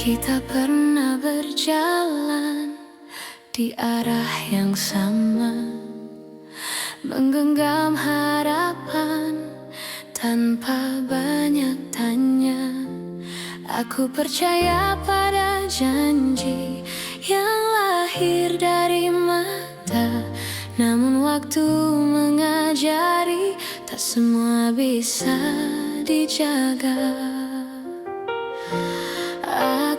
Kita pernah berjalan di arah yang sama, menggenggam harapan tanpa banyak tanya. Aku percaya pada janji yang lahir dari mata, namun waktu mengajari tak semua bisa dijaga.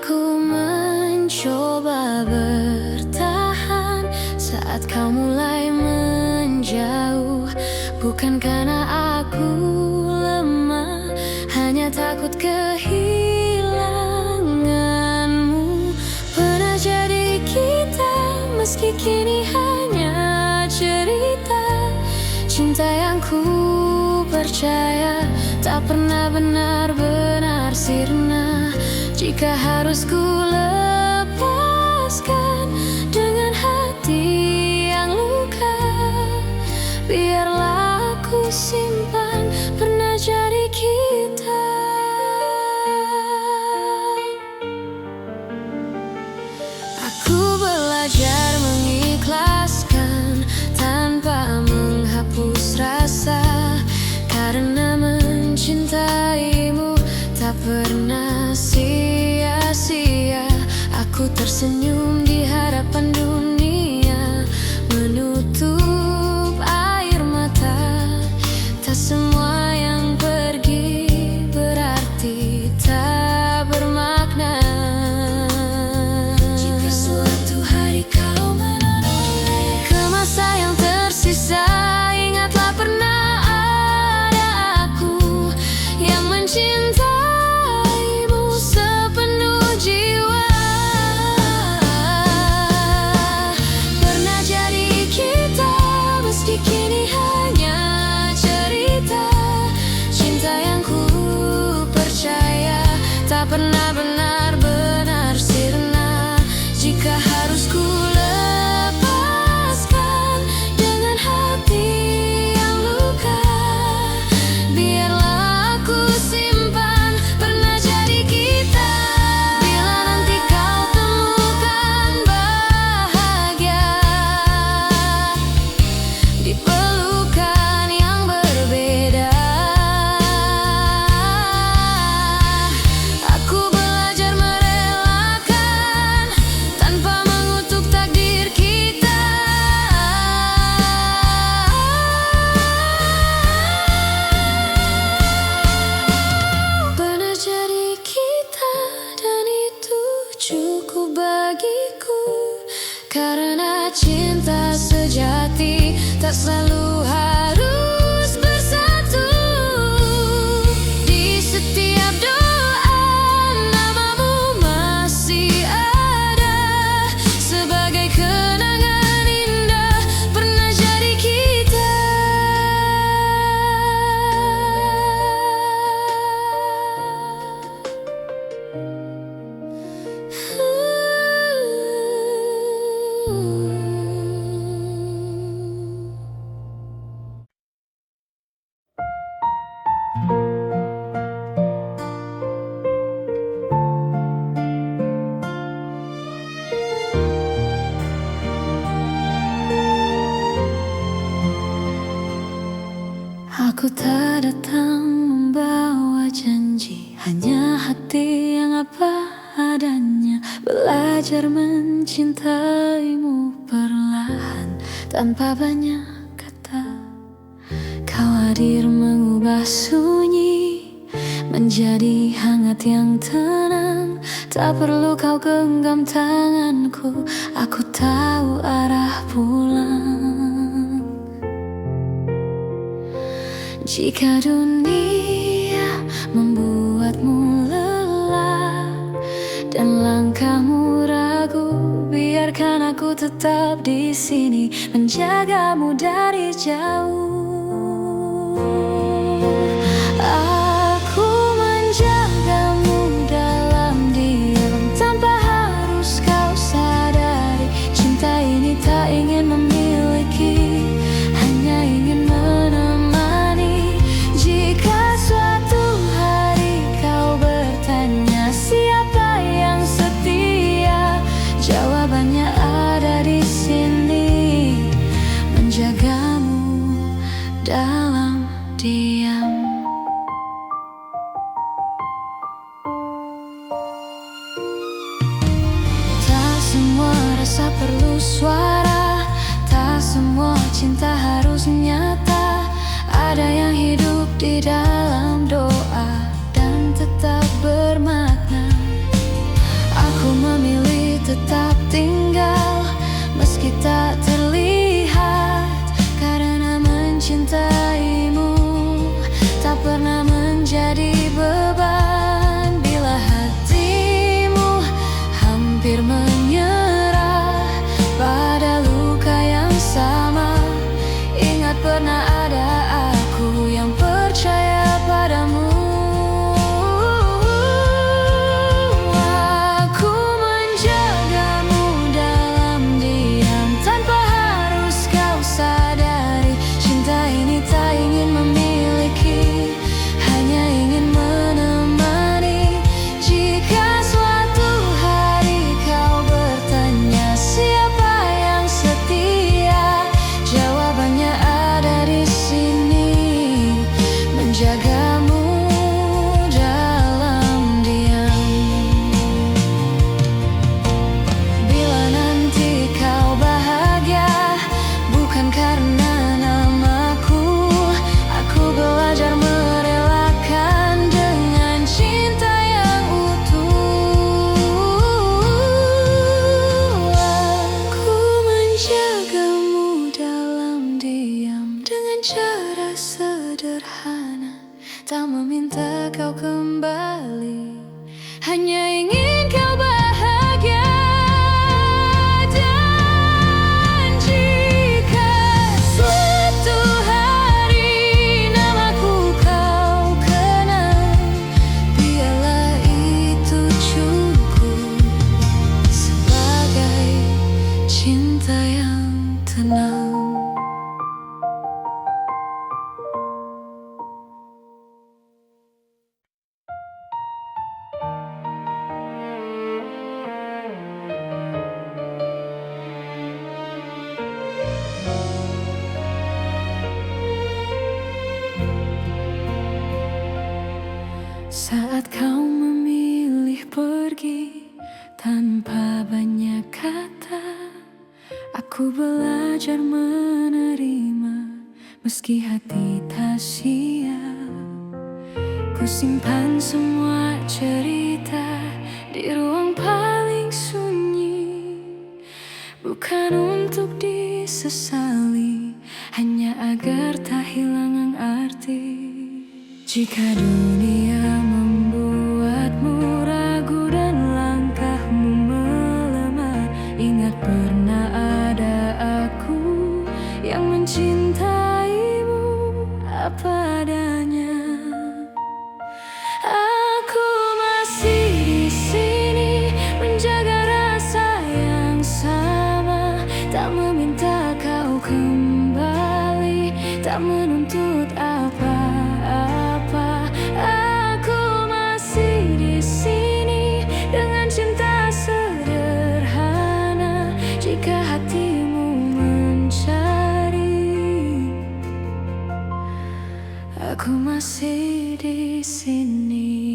Aku mencoba bertahan saat kau mulai menjauh, bukan karena aku lemah, hanya takut kehilanganmu. Pernah jadi kita, meski kini hanya cerita. Cinta yang ku percaya tak pernah benar-benar sirna. Jika harus ku lepaskan dengan hati yang luka, biarlah aku simpan pernah jadi kita. Aku belajar mengikhlaskan tanpa menghapus rasa, karena mencintaimu tak pernah sia-sia. Aku tersenyum di hadapan dunia, menutup air mata. Tak semua yang pergi berarti tak bermakna. Jika suatu hari kau menoleh ke masa yang tersisa, ingatlah pernah ada aku yang mencintai pernah benar-benar sirna. Jika harus ku lepaskan dengan hati yang luka, biarlah aku simpan pernah jadi kita. Bila nanti kau temukan bahagia di pelukan yang berbeda, cukup bagiku. Karena cinta sejati tak selalu harus bersatu. Di setiap doa namamu masih ada, sebagai kenangan indah pernah jadi kita. Aku tak datang membawa janji, hanya hati yang apa adanya. Belajar mencintaimu perlahan tanpa banyak kata. Kau hadir mengubah sunyi menjadi hangat yang tenang. Tak perlu kau genggam tanganku, aku tahu arah pulang. Jika dunia membuatmu lelah dan langkahmu ragu, biarkan aku tetap di sini menjagamu dari jauh. Aku menjagamu dalam diam tanpa harus kau sadari. Cinta ini tak ingin memiliki, hanya ingin menemani. Jika suatu hari kau bertanya siapa yang semua rasa perlu suara, tak semua cinta harus nyata. Ada yang hidup di dalam doa dan tetap bermakna. Aku memilih tetap tinggal meski tak terlihat, karena mencintaimu tak pernah menjadi beban. Bila hatimu hampir menyerah pada luka yang sama, ingat pernah ada aku yang percaya padamu. Aku menjagamu dalam diam tanpa harus kau sadari. Cinta ini tak ingin memiliki, hanya ingin menemani. Jika suatu hari kau bertanya siapa yang setia, jawabannya ada di sini, menjagamu dalam diam. Bila nanti kau bahagia, bukan karena namaku, aku belajar merelakan dengan cinta yang utuh. Aku menjagamu dalam diam dengan cara sederhana, tak meminta kau kembali, hanya ingin kau bahagia. Dan jika suatu hari namaku kau kenal, biarlah itu cukup sebagai cinta yang tenang. Saat kau memilih pergi tanpa banyak kata, aku belajar menerima meski hati tak siap. Ku simpan semua cerita di ruang paling sunyi, bukan untuk disesali, hanya agar tak hilang arti. Jika dunia membuatmu ragu dan langkahmu melemah, ingat pernah ada aku yang mencintaimu apa adanya. Aku masih di sini menjaga rasa yang sama, tak meminta kau kembali, tak menuntut apa-apa. Aku masih di sini dengan cinta sederhana. Jika hatimu mencari, aku masih di sini.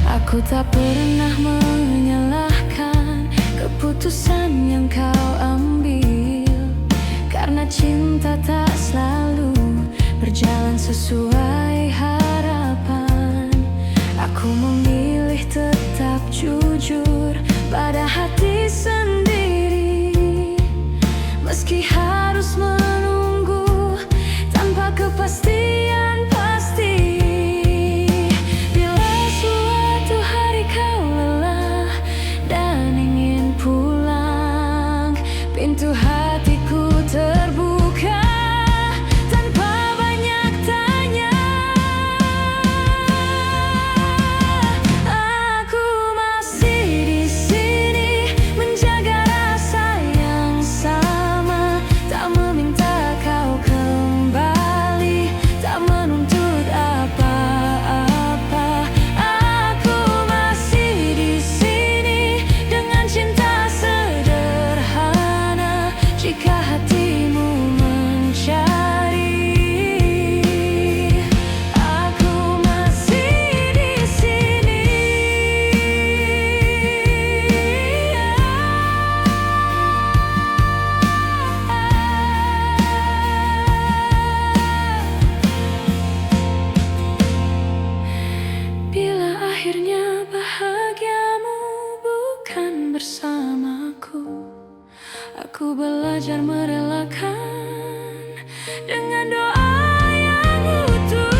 Aku tak pernah menyalahkan keputusan yang kau ambil, karena cinta tak selalu berjalan sesuai harapan. Aku memilih tetap jujur pada hati sendiri, meski harus menunggu tanpa kepastian pasti. Bila suatu hari kau lelah dan ingin pulang, pintu hatiku terbuka tanpa banyak tanya. Aku masih di sini Aku belajar merelakan dengan doa yang utuh.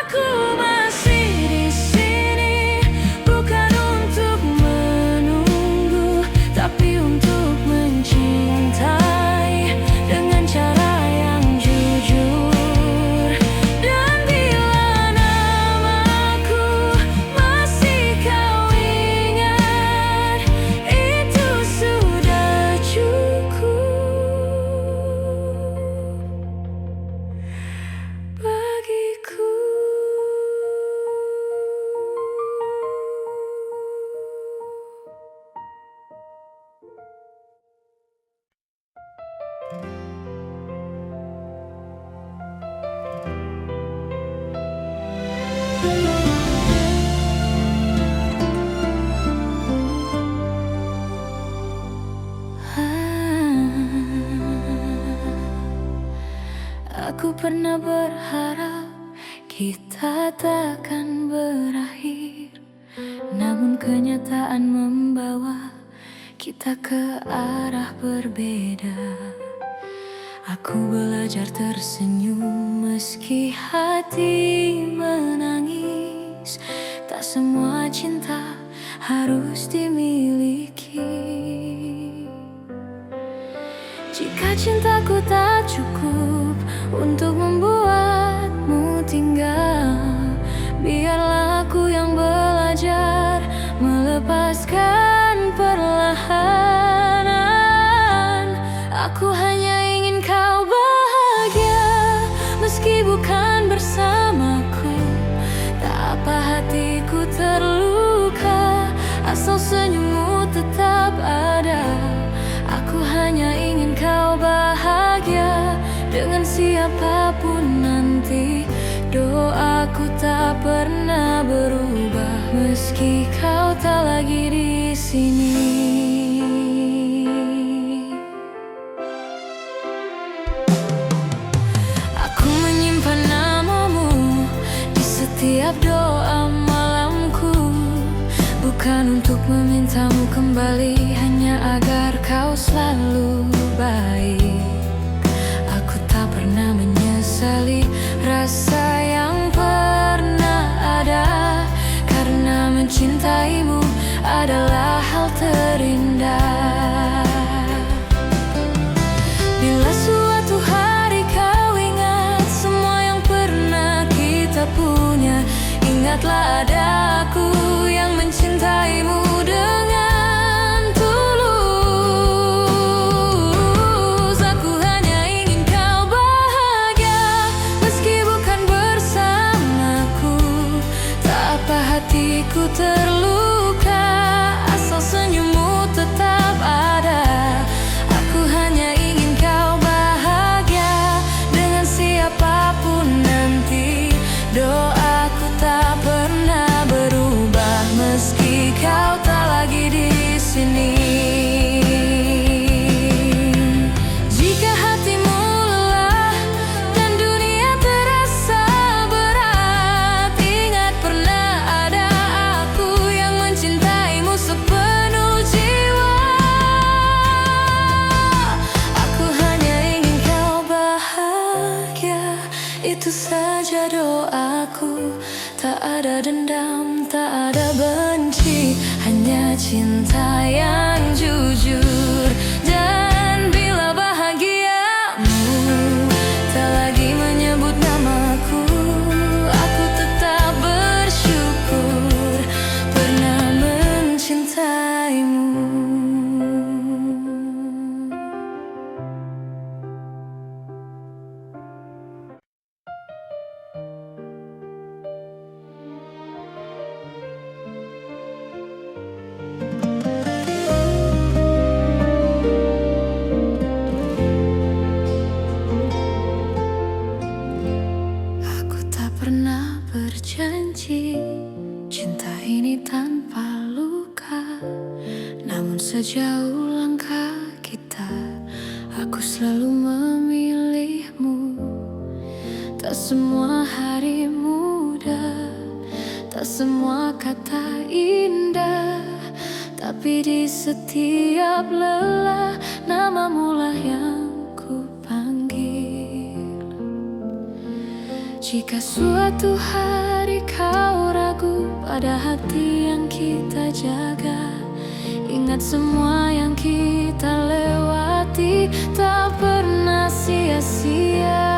Aku masih di sini, bukan untuk menunggu, tapi untuk mencintai dengan cara yang jujur. Dan bila namaku masih kau ingat, itu sudah cukup bagiku. Aku pernah berharap kita takkan berakhir, namun kenyataan membawa kita ke arah berbeda. Aku belajar tersenyum meski hati menangis. Tak semua cinta harus dimiliki. Jika cintaku tak cukup untuk membuatmu tinggal, biarlah aku yang belajar melepaskan perlahan. Aku hanya ingin kau bahagia, meski bukan bersamaku. Tak apa hatiku terluka, asal senyummu tetap ada. Aku hanya ingin kau bahagia dengan siapapun nanti. Doaku tak pernah berubah meski kau tak lagi di sini. Aku menyimpan namamu di setiap doa malamku, bukan untuk memintamu kembali, hanya agar kau selalu baik. Aku tak pernah menyesali rasa yang pernah ada, karena mencintaimu adalah hal terindah. Bila suatu hari kau ingat semua yang pernah kita punya, ingatlah ada aku yang mencintaimu dengan tulus. Aku hanya ingin kau bahagia, meski bukan bersamaku. Tak apa hatiku terluka, asal senyummu tetap ada. Aku hanya ingin kau bahagia dengan siapapun nanti. Doaku tak pernah berubah meski kau tak lagi di sini. Jika hatimu lelah dan dunia terasa berat, ingat pernah ada aku yang mencintaimu sepenuh jiwa. Aku hanya ingin kau bahagia, itu saja doaku. Tak ada dendam, tak ada benci, hanya cinta yang jujur. Dan bila bahagiamu tak lagi menyebut namaku, aku tetap bersyukur pernah mencintaimu. Pernah berjanji cinta ini tanpa luka, namun sejauh langkah kita, aku selalu memilihmu. Tak semua hari mudah, Tak semua kata indah, tapi di setiap lelah namamu lah yang ku panggil. Jika suatu hari kau ragu pada hati yang kita jaga, ingat semua yang kita lewati tak pernah sia-sia.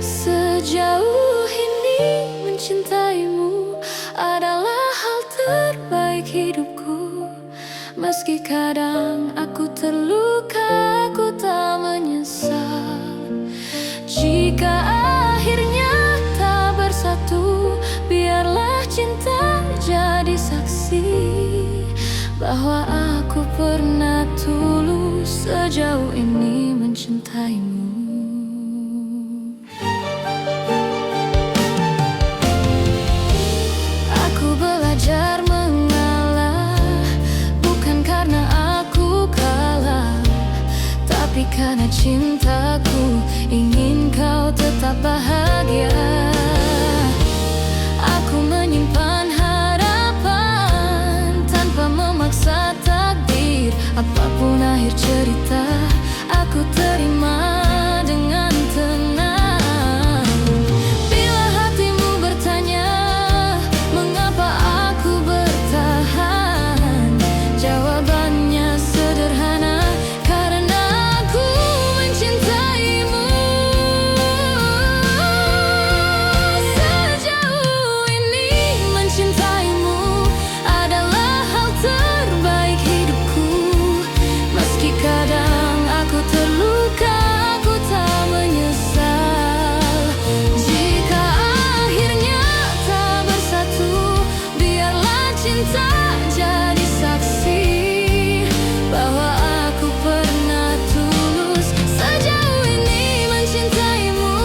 Sejauh ini mencintaimu adalah hal terbaik hidupku. Meski kadang aku terluka, aku tak menyesal. Jika akhirnya tak bersatu, biarlah cinta jadi saksi bahwa aku pernah tulus sejauh ini mencintaimu. Aku belajar mengalah, bukan karena aku kalah, tapi karena cintaku ingin kau tetap bahagia. Aku menyimpan harapan tanpa memaksa takdir. Apapun akhir cerita, aku terima dengan tenang. Bila hatimu bertanya mengapa aku bertahan, jawabannya sederhana, karena aku mencintaimu. Sejauh ini mencintaimu adalah hal terbaik hidupku. Meski kadang aku terluka, aku tak menyesal. Jika akhirnya tak bersatu, biarlah cinta jadi saksi bahwa aku pernah tulus sejauh ini mencintaimu.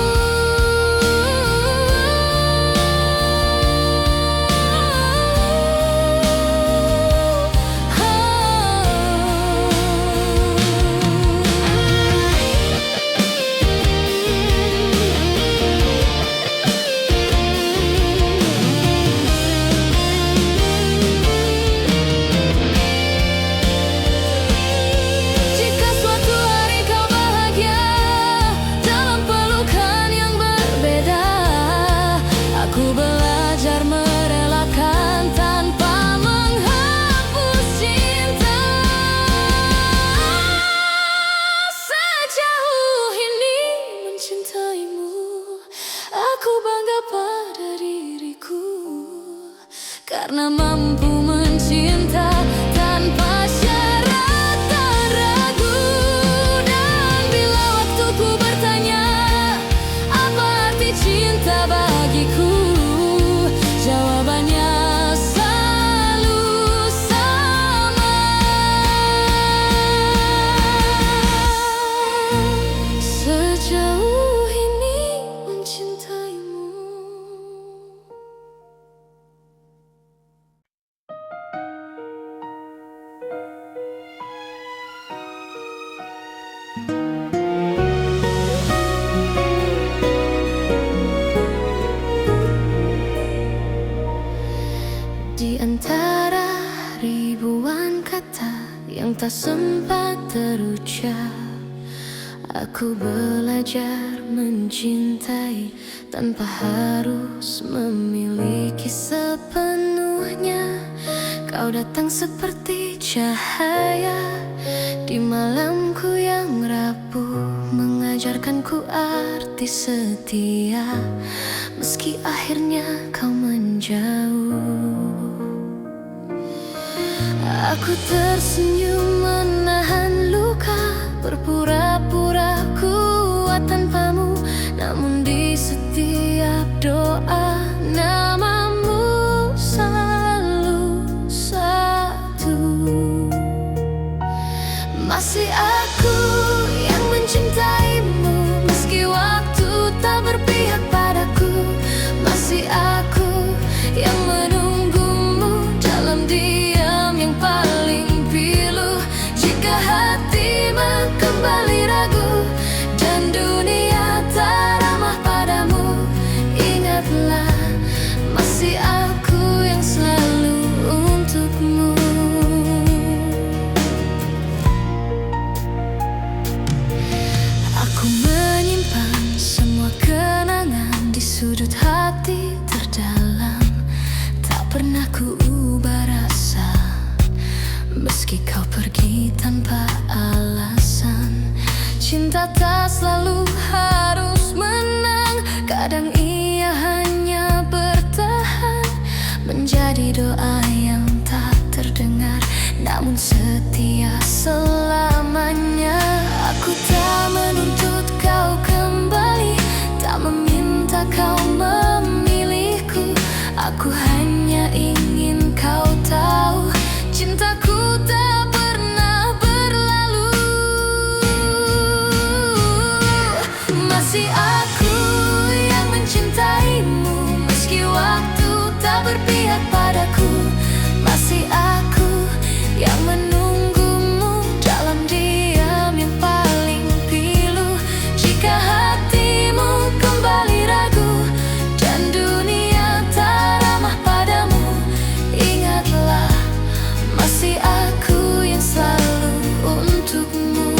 Jika suatu hari kau bahagia dalam pelukan yang berbeda, aku belajar merelakan tanpa menghapus cinta. Sejauh ini mencintaimu, aku bangga pada diriku, karena mampu mencinta tanpa syarat dan ragu. Dan bila waktuku bertanya apa arti cinta bagiku, jawabannya selalu sama. Sejauh ini mencintaimu. Di antara ribuan kata yang tak sempat terucap, aku belajar mencintai tanpa harus memiliki sepenuhnya. Kau datang seperti cahaya di malamku yang rapuh, mengajarkanku arti setia. Meski akhirnya kau menjauh, aku tersenyum menahan luka, berpura-pura kuat tanpamu. Namun di setiap doa namamu selalu satu. Masih aku yang mencintaimu, meski waktu tak berpihak padaku. Masih aku yang menunggumu dalam diam yang paling pilu. Jika hatimu kembali ragu dan dunia tak ramah padamu, ingatlah sudut hati terdalam, tak pernah ku ubah rasa. Meski kau pergi tanpa alasan, cinta tak selalu harus menang. Kadang ia hanya bertahan, menjadi doa yang tak terdengar, namun setia selamanya. Aku tak menuntut kau kembali, tak meminta kau memilihku. Aku hanya ingin kau tahu, cintaku tak pernah berlalu. Masih aku yang mencintaimu, meski waktu tak berpihak padaku. Masih aku yang menunggumu dalam diam yang paling pilu. Jika hatimu kembali ragu dan dunia tak ramah padamu, ingatlah masih aku yang selalu untukmu.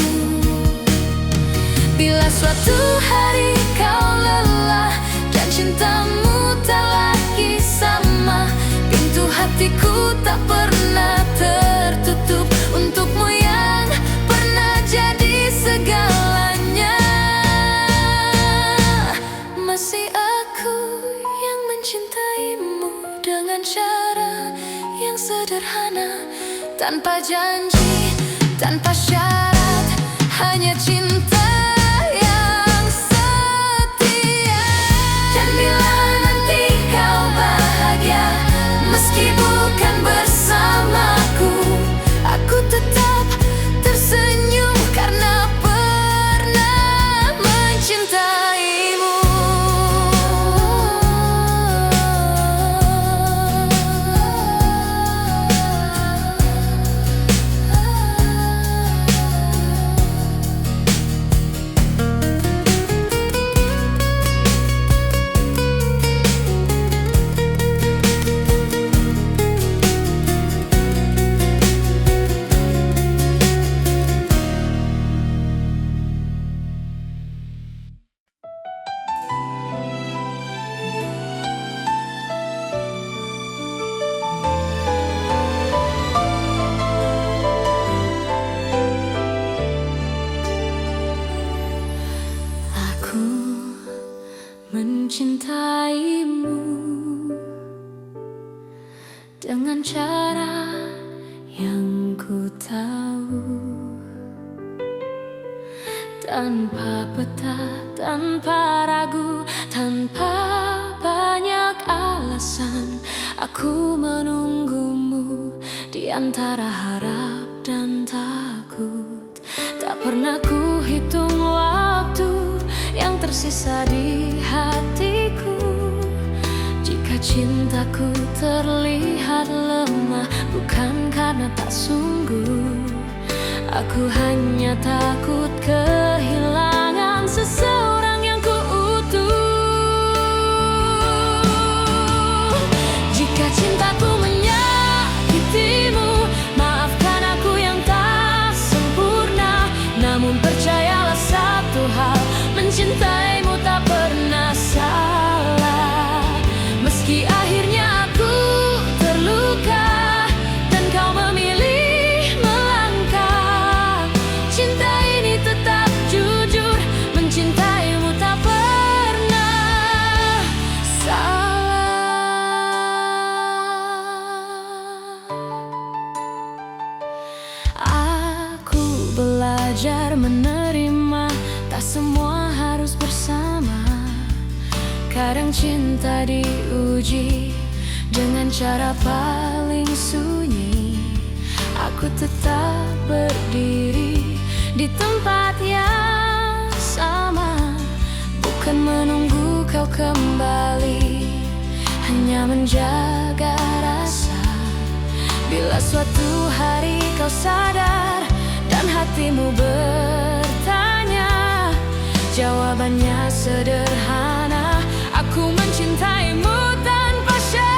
Bila suatu hari kau lelah dan cintamu tak lagi sama, pintu hatiku tak pernah tertutup untukmu yang pernah jadi segalanya. Masih aku yang mencintaimu dengan cara yang sederhana, tanpa janji, tanpa syarat, hanya cinta yang setia. Dan bila nanti kau bahagia, meski bukan bersamaku, aku tetap tersenyum karena pernah mencintaimu. Mencintaimu dengan cara yang ku tahu, tanpa peta, tanpa ragu, tanpa banyak alasan. Aku menunggumu di antara harap dan takut. Tak pernah ku hitung waktu yang tersisa di hatiku. Jika cintaku terlihat lemah, bukan karena tak sungguh. Aku hanya takut kehilangan seseorang yang ku utuh. Jika cintaku menyakitimu, maafkan aku yang tak sempurna. Namun percayalah satu hal, mencintaimu tak pernah salah. Meski akhirnya aku terluka dan kau memilih melangkah, cinta ini tetap jujur, mencintaimu tak pernah salah. Aku belajar menerima, tak semua harus bersama. Kadang cinta diuji dengan cara paling sunyi. Aku tetap berdiri di tempat yang sama, bukan menunggu kau kembali, hanya menjaga rasa. Bila suatu hari kau sadar dan hatimu bertanya, jawabannya sederhana. Aku mencintaimu tanpa syarat.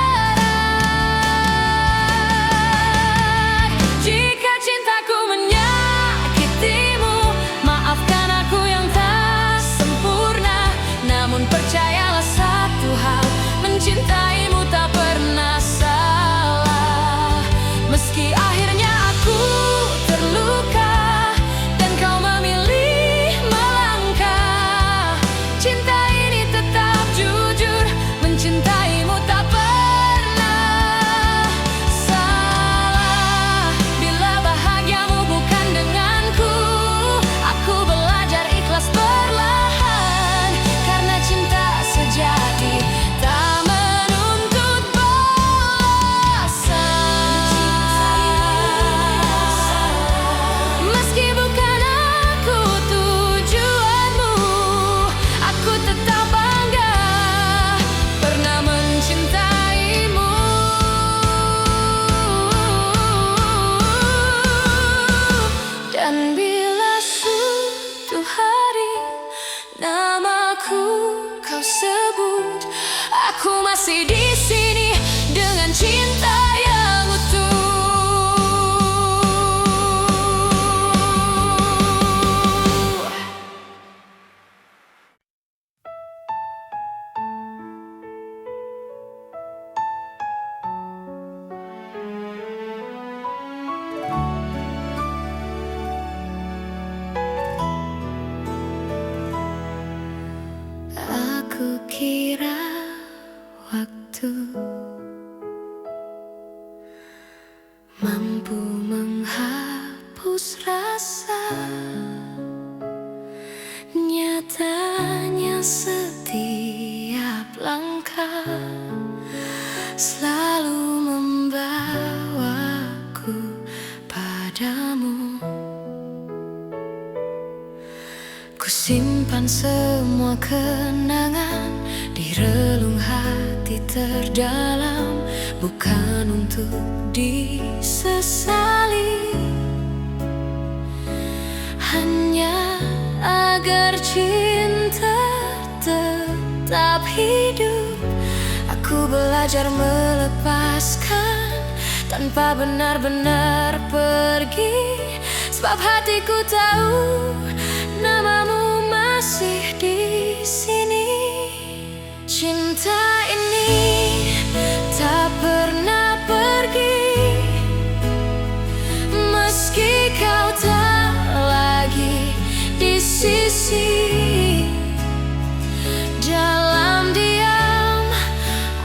Jika cintaku menyakitimu, maafkan aku yang tak sempurna. Namun percayalah satu cinta ini tetap jujur, mencintaimu tak pernah salah. Bila bahagiamu bukan denganku, aku belajar ikhlas perlahan. Karena cinta sejati tak menuntut balasan. Meski bukan aku tujuanmu, aku tetap bangga pernah mencintaimu. Dan bila suatu hari namaku kau sebut, aku masih di sini dengan cinta yang utuh. Aku kira waktu mampu menghapus rasa, nyatanya setiap langkah selalu membawaku padamu. Ku simpan semua kenangan di relung hati terdalam, bukan untuk disesali, hanya agar cinta tetap hidup. Aku belajar melepaskan tanpa benar-benar pergi, sebab hatiku tahu namamu masih di sini. Cinta ini tak pernah pergi, meski kau tak lagi di sisi. Dalam diam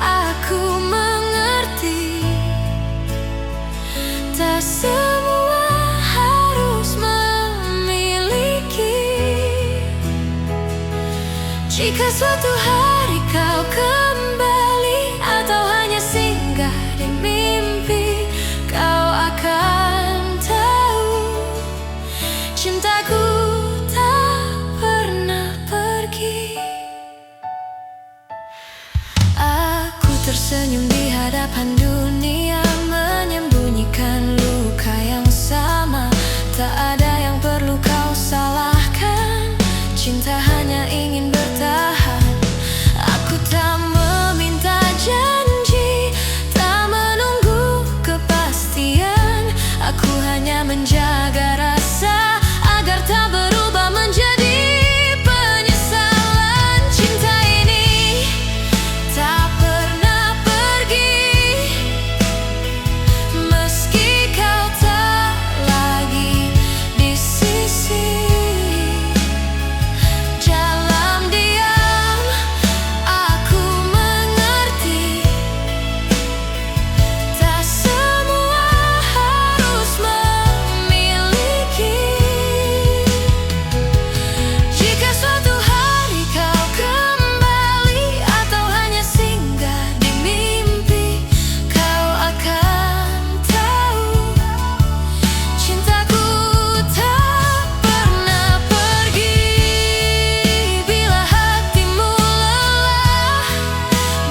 aku mengerti, tak semua harus memiliki. Jika suatu hari kau kembali atau hanya singgah di mimpi, kau akan tahu cintaku tak pernah pergi. Aku tersenyum di hadapan dunia, menyembunyikan luka yang sama. Tak ada yang perlu kau salahkan, cinta hanya ingin bertahan. Aku tak meminta janji, tak menunggu kepastian. Aku hanya menjaga rasa agar tak berubah menjadi penyesalan. Cinta ini tak pernah pergi, meski kau tak lagi di sisi. Dalam diam aku mengerti, tak semua harus memiliki. Jika suatu hari kau kembali atau hanya singgah di mimpi, kau akan tahu cintaku tak pernah pergi. Bila hatimu lelah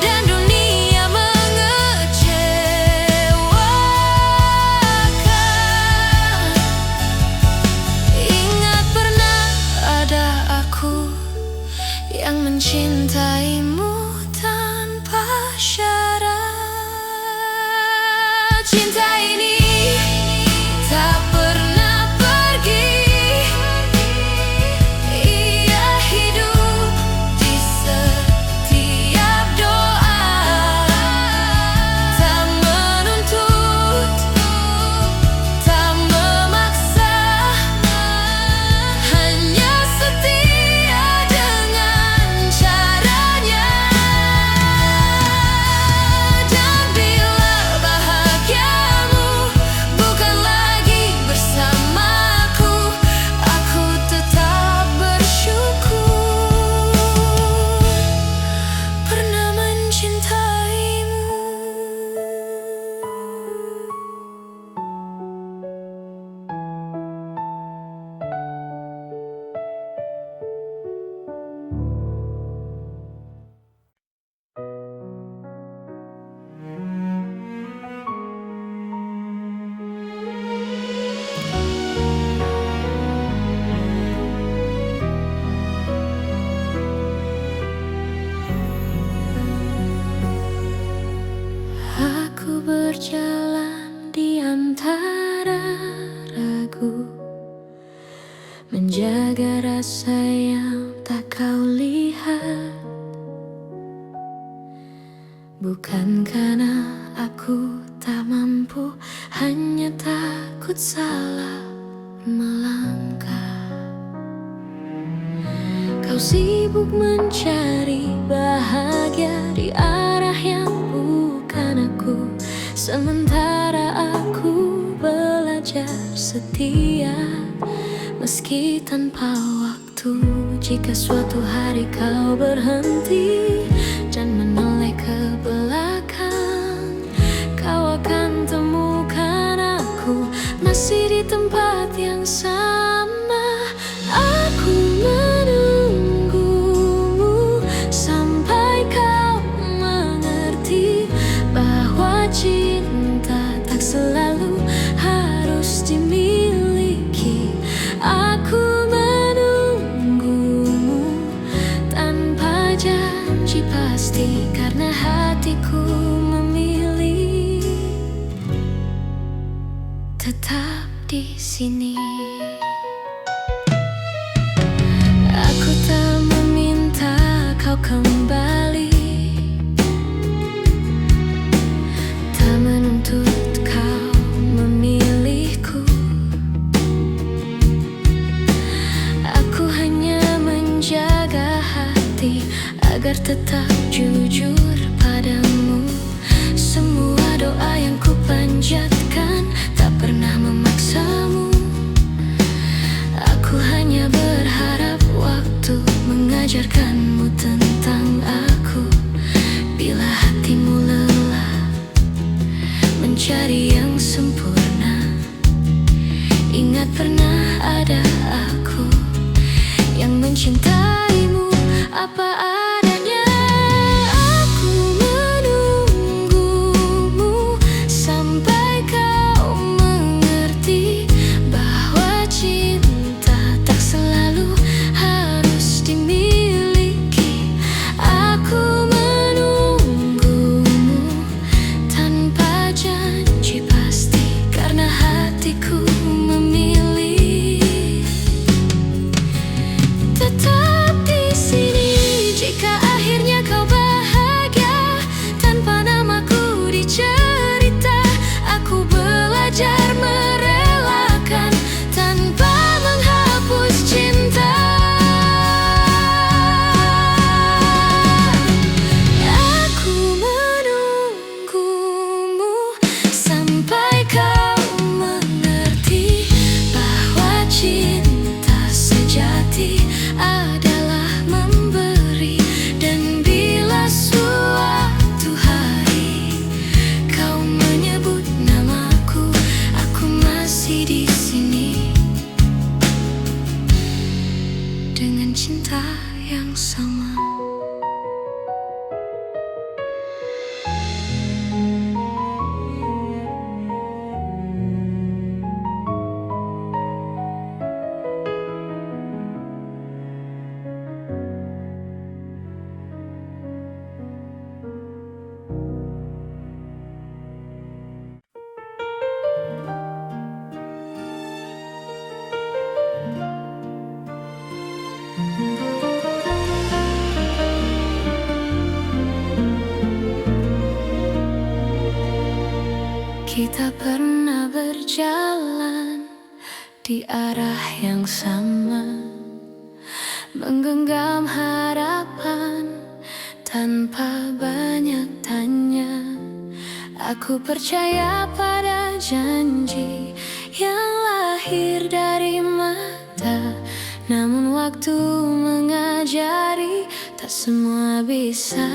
dan dunia mengecewakan, ingat pernah ada aku yang mencintaimu tanpa syarat. Cinta ini tak pernah pergi, ia hidup di setiap doa. Tak menuntut, tak memaksa, hanya setia dengan lihat. Bukan karena aku tak mampu, hanya takut salah melangkah. Kau sibuk mencari bahagia di arah yang bukan aku, sementara aku belajar setia meski tanpa waktu. Jika suatu hari kau berhenti dan menoleh ke belakang, kau akan temukan aku masih di tempat yang sama. Aku menunggumu sampai kau mengerti bahwa cinta tak selalu harus dimiliki. Aku pasti karena hatiku memilih tetap di sini. Aku tak meminta kau kembali, tak menuntut kau memilihku. Aku hanya menjaga hati agar tetap jujur padamu. Semua doa yang ku panjatkan tak pernah memaksamu. Aku hanya berharap waktu mengajarkanmu tentang aku. Bila hatimu lelah mencari yang sempurna, ingat pernah ada aku yang mencintaimu apa adanya. Aku menunggumu sampai kau mengerti bahwa cinta tak selalu harus dimiliki. Aku menunggumu tanpa janji pasti karena hatiku memilih tetap di sini. Jika akhirnya kau bahagia tanpa namaku dicerita, aku belajar merelakan tanpa menghapus cinta. Aku menunggumu sampai kau mengerti bahwa cinta sejati adalah memberi. Dan bila suatu hari kau menyebut namaku, aku masih di sini dengan cinta yang sama. Kita pernah berjalan di arah yang sama, menggenggam harapan tanpa banyak tanya. Aku percaya pada janji yang lahir dari mata, namun waktu mengajari tak semua bisa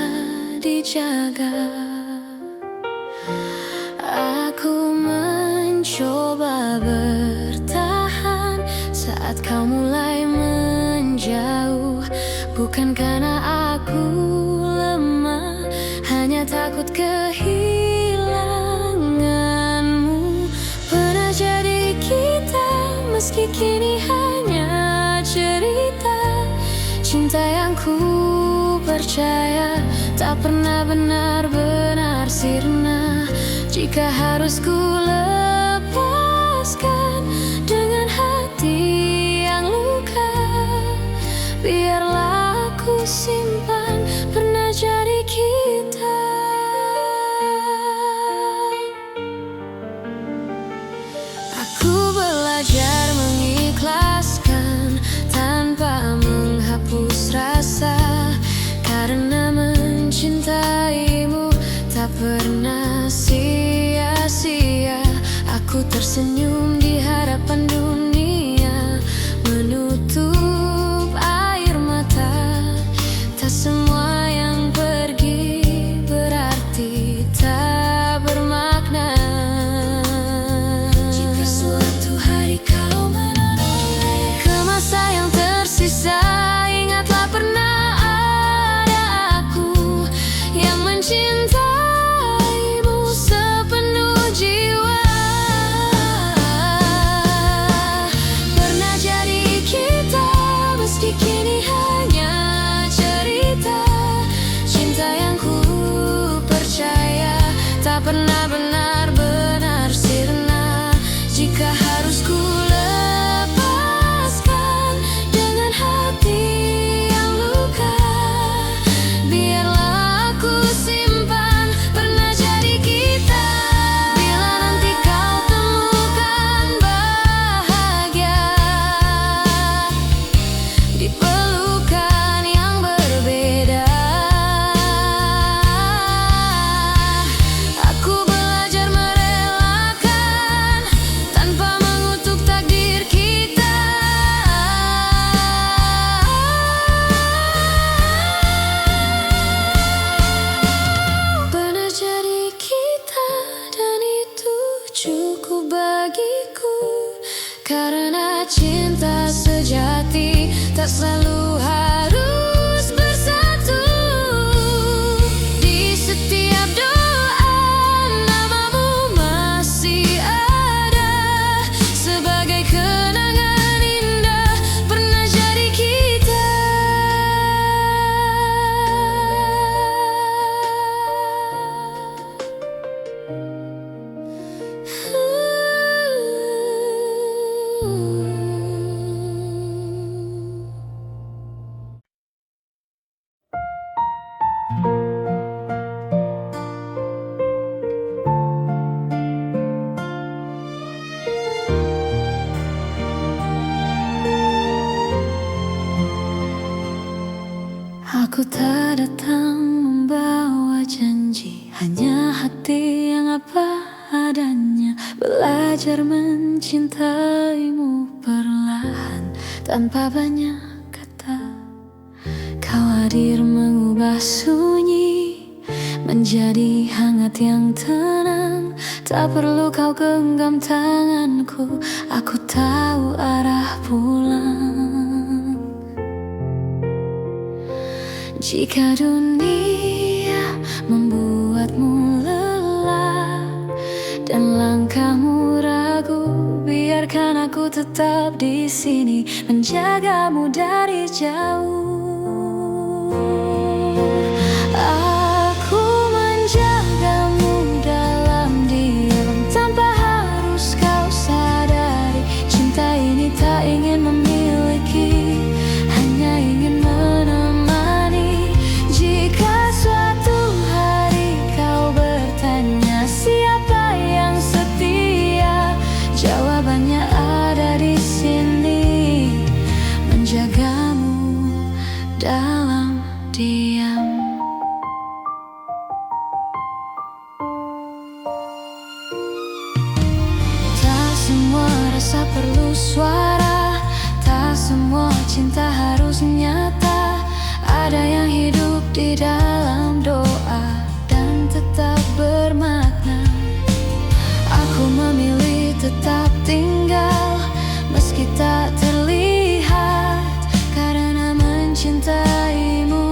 dijaga. Aku mencoba bertahan saat kau mulai menjauh. Bukan karena aku lemah, hanya takut kehilanganmu. Pernah jadi kita, meski kini hanya cerita. Cinta yang ku percaya tak pernah benar-benar sirna. Jika harus ku lepaskan dengan hati yang luka, biarlah aku simpan pernah sia-sia. Aku tersenyum di hadapan dunia, menutup air mata. Tak semua yang pergi berarti tak bermakna. Jika suatu hari kau menoleh ke masa yang tersisa, ingatlah pernah ada aku yang mencintaimu sepenuh jiwa. Pernah jadi kita, meski kini hanya cerita. Cinta yang ku percaya tak pernah benar-benar sirna. Jika harus ku lepaskan dengan hati yang luka, biarlah aku simpan pernah jadi kita. Bila nanti kau temukan bahagia di pelukan yang berbeda, aku belajar merelakan tanpa mengutuk takdir kita. Pernah jadi kita, dan itu cukup bagiku. Karena cinta sejati tak selalu harus bersatu. Di setiap doa namamu masih ada, sebagai kenangan indah pernah jadi kita. Aku tak datang membawa janji, hanya hati yang apa adanya. Belajar mencintaimu perlahan tanpa banyak kata. Kau hadir mengubah sunyi menjadi hangat yang tenang. Tak perlu kau genggam tanganku, aku tahu arah pulang. Jika dunia membuatmu lelah dan langkahmu ragu, biarkan aku tetap di sini menjagamu dari jauh. Aku menjagamu dalam diam tanpa harus kau sadari. Cinta ini tak ingin memiliki, hanya ingin menemani. Jika suatu hari kau bertanya siapa yang setia, jawabannya ada di sini, menjagamu dalam diam. Tak semua rasa perlu suara, tak semua cinta harus nyata. Ada yang hidup di dalam doa dan tetap bermakna. Aku memilih tetap tinggal meski tak terlihat, karena mencintaimu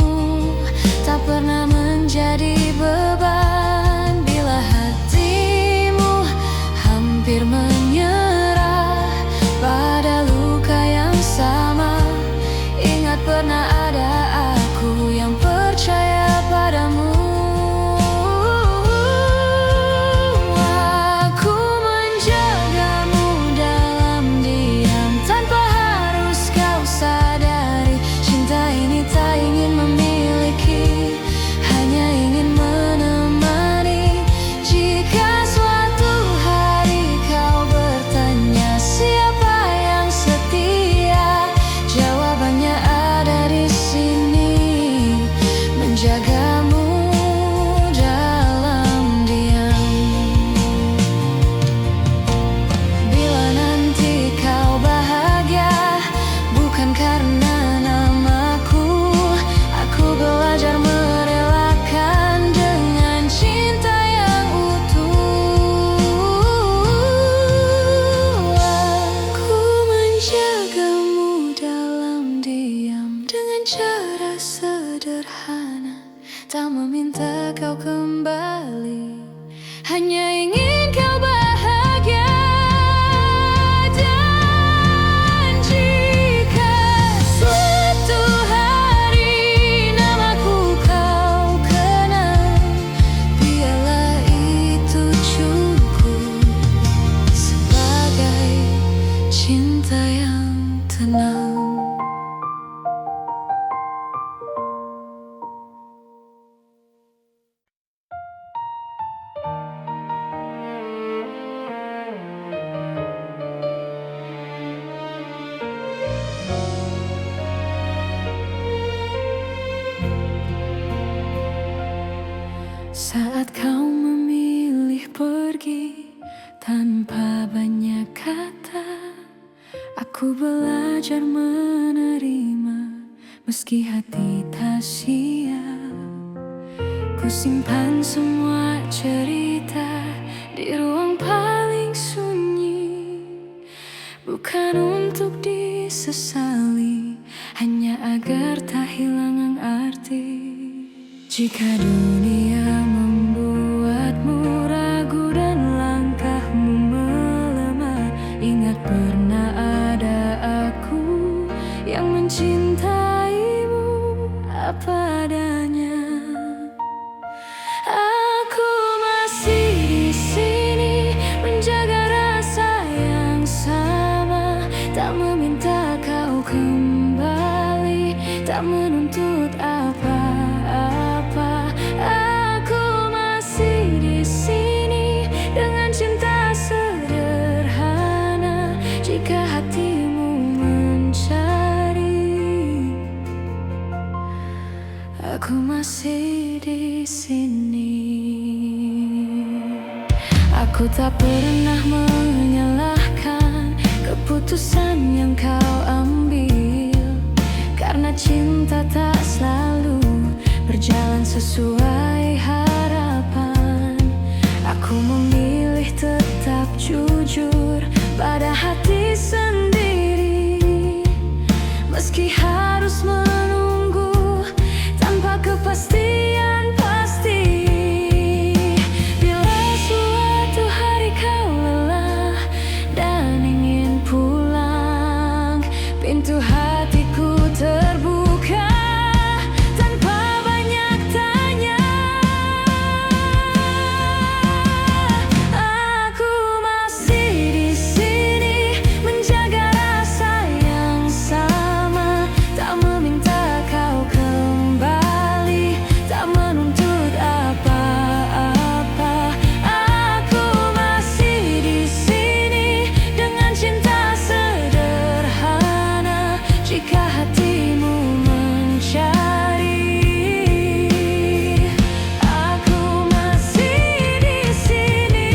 tak pernah menjadi beban. Bila hatimu hampir menyerah pada tak meminta kau kembali, hanya ingin kau bahagia. Dan jika suatu hari namaku kau kenal, biarlah itu cukup sebagai cinta yang tenang. Saat kau memilih pergi tanpa banyak kata, aku belajar menerima meski hati tak siap. Ku simpan semua cerita di ruang paling sunyi, bukan untuk disesali, hanya agar tak hilang arti. Jika dunia membuatmu ragu dan langkahmu melemah, ingat pernah ada aku yang mencintaimu apa adanya. Aku masih di sini menjaga rasa yang sama, tak meminta kau kembali, tak menuntut apa-apa. Aku masih di sini dengan cinta sederhana. Jika hatimu mencari, aku masih di sini. Aku tak pernah menyalahkan keputusan yang kau ambil, karena cinta tak selalu berjalan sesuai harapan. Aku memilih tetap jujur pada hati sendiri, meski harus menunggu tanpa kepastian pasti. Bila suatu hari kau lelah dan ingin pulang, pintu hatiku terbuka tanpa banyak tanya. Aku masih di sini menjaga rasa yang sama, tak meminta kau kembali, tak menuntut apa-apa. Aku masih di sini dengan cinta sederhana. Jika hatimu mencari, aku masih di sini.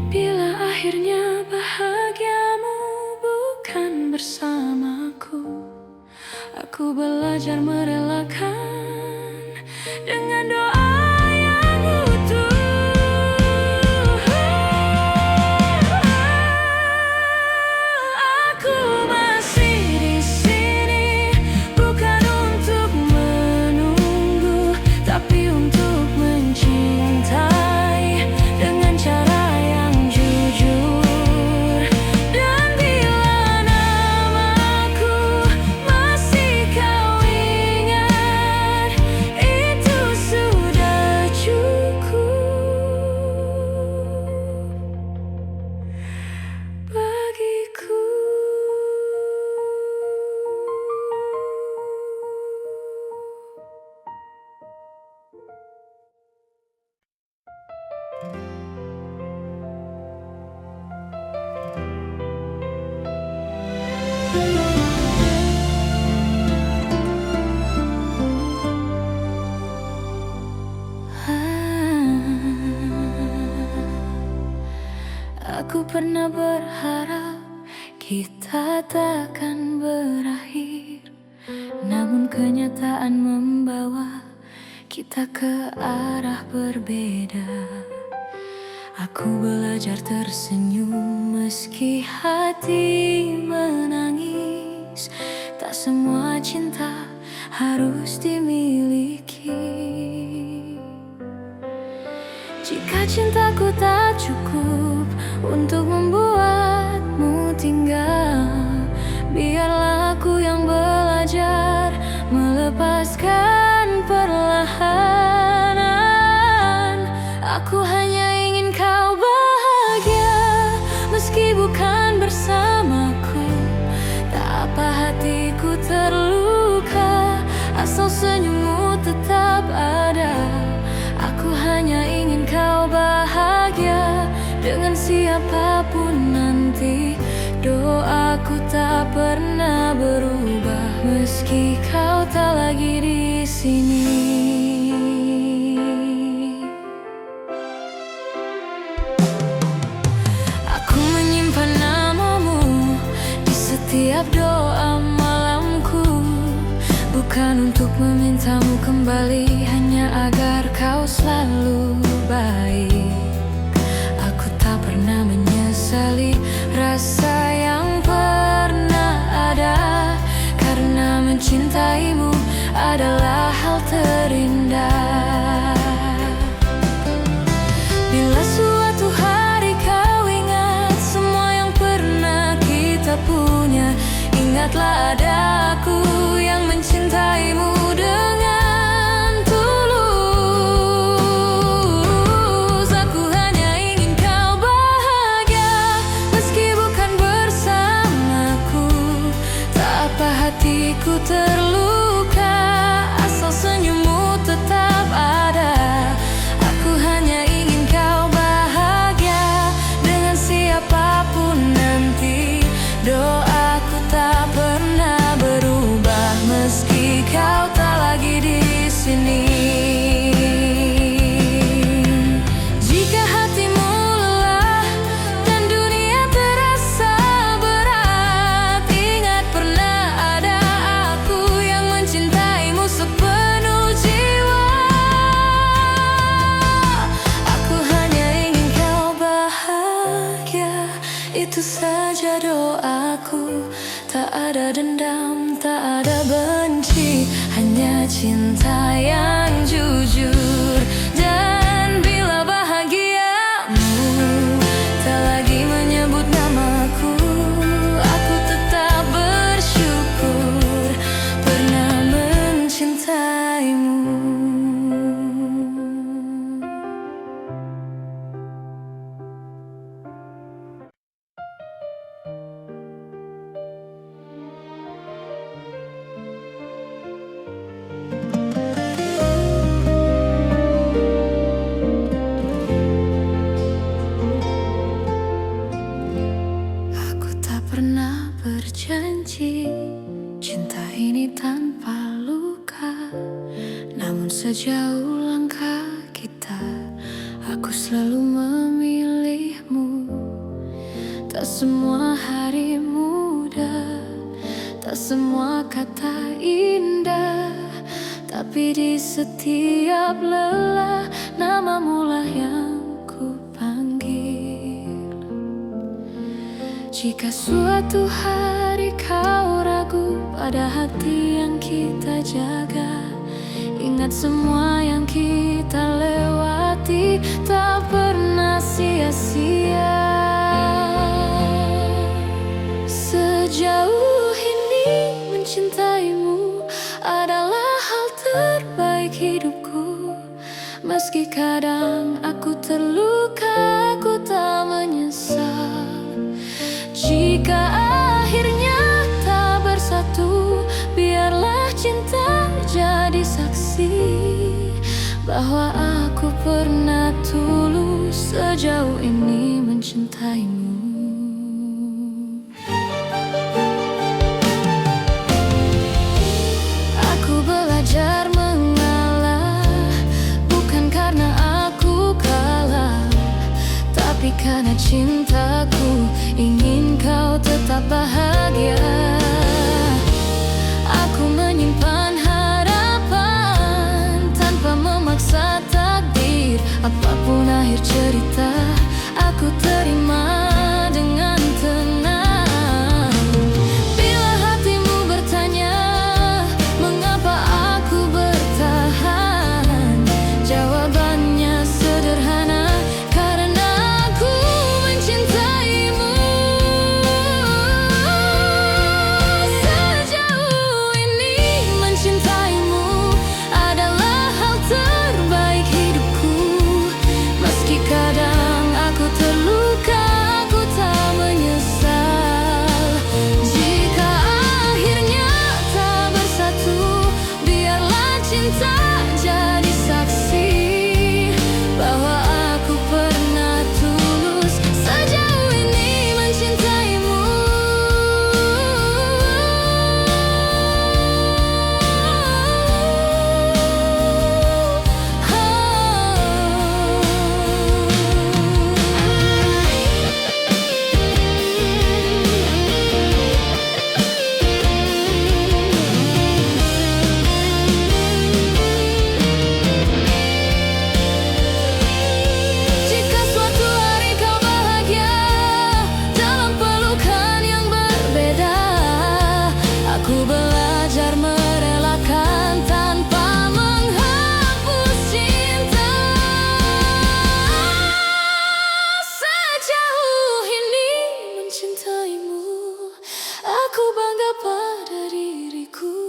Bila akhirnya bahagiamu bukan bersamaku, aku belajar merelakan dengan doa yang utuh. Aku masih di sini bukan untuk menunggu, tapi untuk mencintai dengan cara yang jujur. Dan bila namaku masih kau ingat, itu sudah cukup bagiku. Aku pernah berharap kita takkan berakhir, namun kenyataan membawa kita ke arah berbeda. Aku belajar tersenyum meski hati menangis. Tak semua cinta harus dimiliki. Jika cintaku tak cukup untuk membuatmu tinggal, biarlah aku yang belajar melepaskan perlahan. Aku hanya ingin kau bahagia, meski bukan bersamaku. Tak apa hatiku terluka, asal senyummu tetap ada. Aku hanya ingin kau bahagia, dengan siapapun nanti. Doaku tak pernah berubah, meski kau tak lagi di sini. Aku menyimpan namamu di setiap doa malamku, bukan untuk memintamu kembali, hanya agar kau selalu baik. Aku tak pernah menyesali rasa yang pernah ada, karena mencintaimu adalah hal terindah. Bila suatu hari kau ingat semua yang pernah kita punya, ingatlah ada aku yang mencintaimu dengan tulus. Aku hanya ingin kau bahagia, meski bukan bersamaku. Tak apa hatiku terluka, asal senyummu tetap ada. Aku hanya ingin kau bahagia, dengan siapapun nanti. Doaku tak pernah berubah, meski kau tak lagi di sini. Jika hatimu lelah dan dunia terasa berat, ingat pernah ada aku yang mencintaimu sepenuh jiwa. Aku hanya ingin kau bahagia, itu saja doaku. Tak ada dendam, tak ada benci, hanya cinta yang jujur. Dan bila bahagiamu tak lagi menyebut namaku, aku tetap bersyukur pernah mencintaimu. Aku tak pernah berjanji cinta ini tanpa luka, namun sejauh langkah kita, aku selalu memilihmu. Tak semua hari mudah, tak semua kata indah, tapi di setiap lelah namamu lah yang ku panggil. Jika suatu hari kau ragu pada hati yang kita jaga, ingat semua yang kita lewati tak pernah sia-sia. Sejauh ini mencintaimu adalah hal terbaik hidupku. Meski kadang aku terluka, aku tak menyesal. Jika akhirnya tak bersatu, biarlah cinta jadi saksi bahwa aku pernah tulus sejauh ini mencintaimu. Aku belajar mengalah, bukan karena aku kalah, tapi karena cintaku ingin kau tetap bahagia. Aku menyimpan harapan tanpa Apapun akhir cerita, aku terima dengan tenang. Bila hatimu bertanya mengapa aku bertahan, jawabannya sederhana, karena aku mencintaimu. Sejauh ini mencintaimu adalah hal terbaik hidupku. Meski kadang aku terluka, aku tak menyesal. Jika akhirnya tak bersatu, biarlah cinta jadi saksi bahwa aku pernah tulus sejauh ini mencintaimu. Jika suatu hari kau bahagia dalam pelukan yang berbeda, aku belajar merelakan tanpa menghapus cinta. Sejauh ini mencintaimu, aku bangga pada diriku,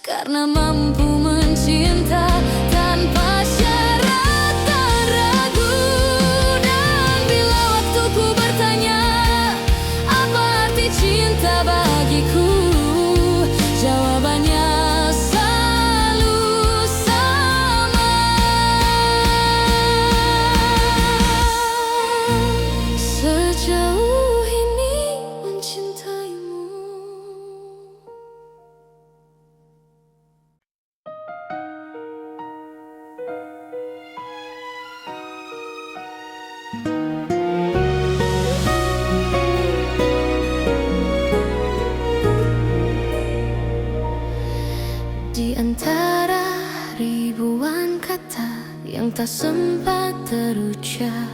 karena mampu mencinta tanpa syarat dan ragu. Dan bila waktuku bertanya apa arti cinta bagiku, jawabannya selalu sama. Sejauh ini mencintaimu. Di antara ribuan kata yang tak sempat terucap,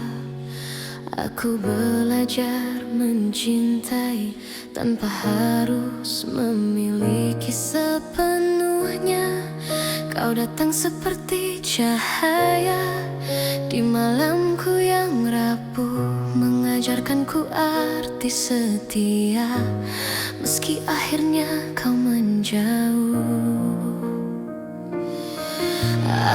aku belajar mencintai tanpa harus memiliki sepenuhnya. Kau datang seperti cahaya di malamku yang rapuh, mengajarkanku arti setia, meski akhirnya kau menjauh.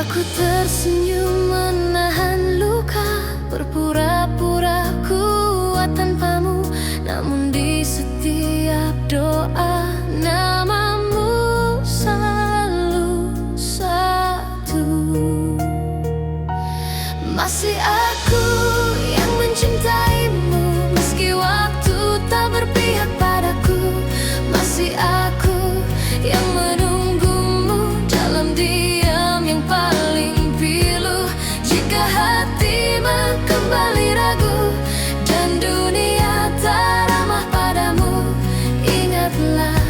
Aku tersenyum menahan luka, berpura-pura kuat tanpamu, namun di setiap doa namamu selalu satu. Masih aku yang mencintaimu, meski waktu tak berpihak padaku. Masih aku yang menunggumu dalam diam yang paling pilu. Jika hatimu kembali ragu dan dunia tak ramah padamu, ingatlah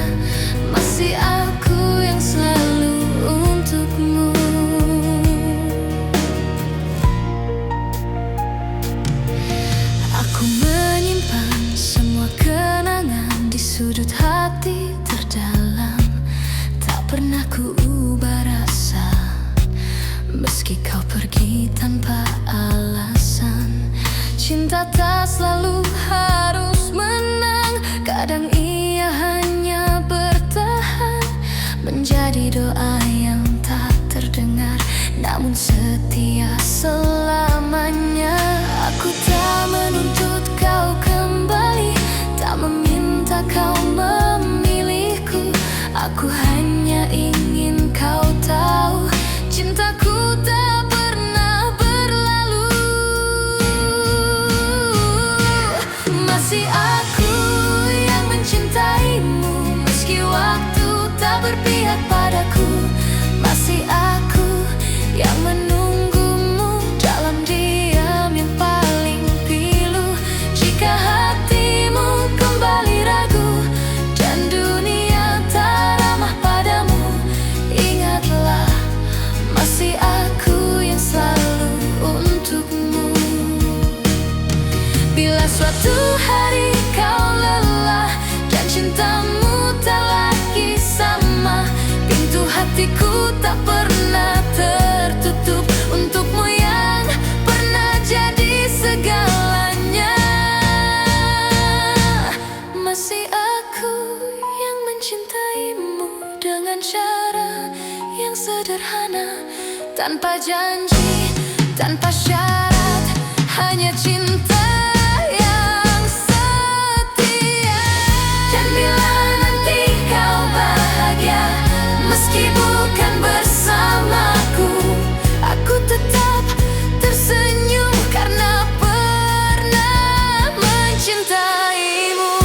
masih aku yang selalu untukmu. Aku menyimpan semua kenangan di sudut hati terdalam, tak pernah ku ubah rasa, meski kau pergi tanpa alasan. Cinta tak selalu harus menang, kadang ia hanya bertahan, menjadi doa yang tak terdengar, namun setia selamanya. Aku tak menuntut kau kembali, tak meminta kau memilihku. Aku hanya ingin kau tahu, cintaku tak pernah berlalu. Masih aku yang mencintaimu, meski waktu tak berpihak padaku. Masih aku yang menunggumu dalam berjanji tanpa syarat, hanya cinta yang setia. Dan bila nanti kau bahagia, meski bukan bersamaku, aku tetap tersenyum karena pernah mencintaimu.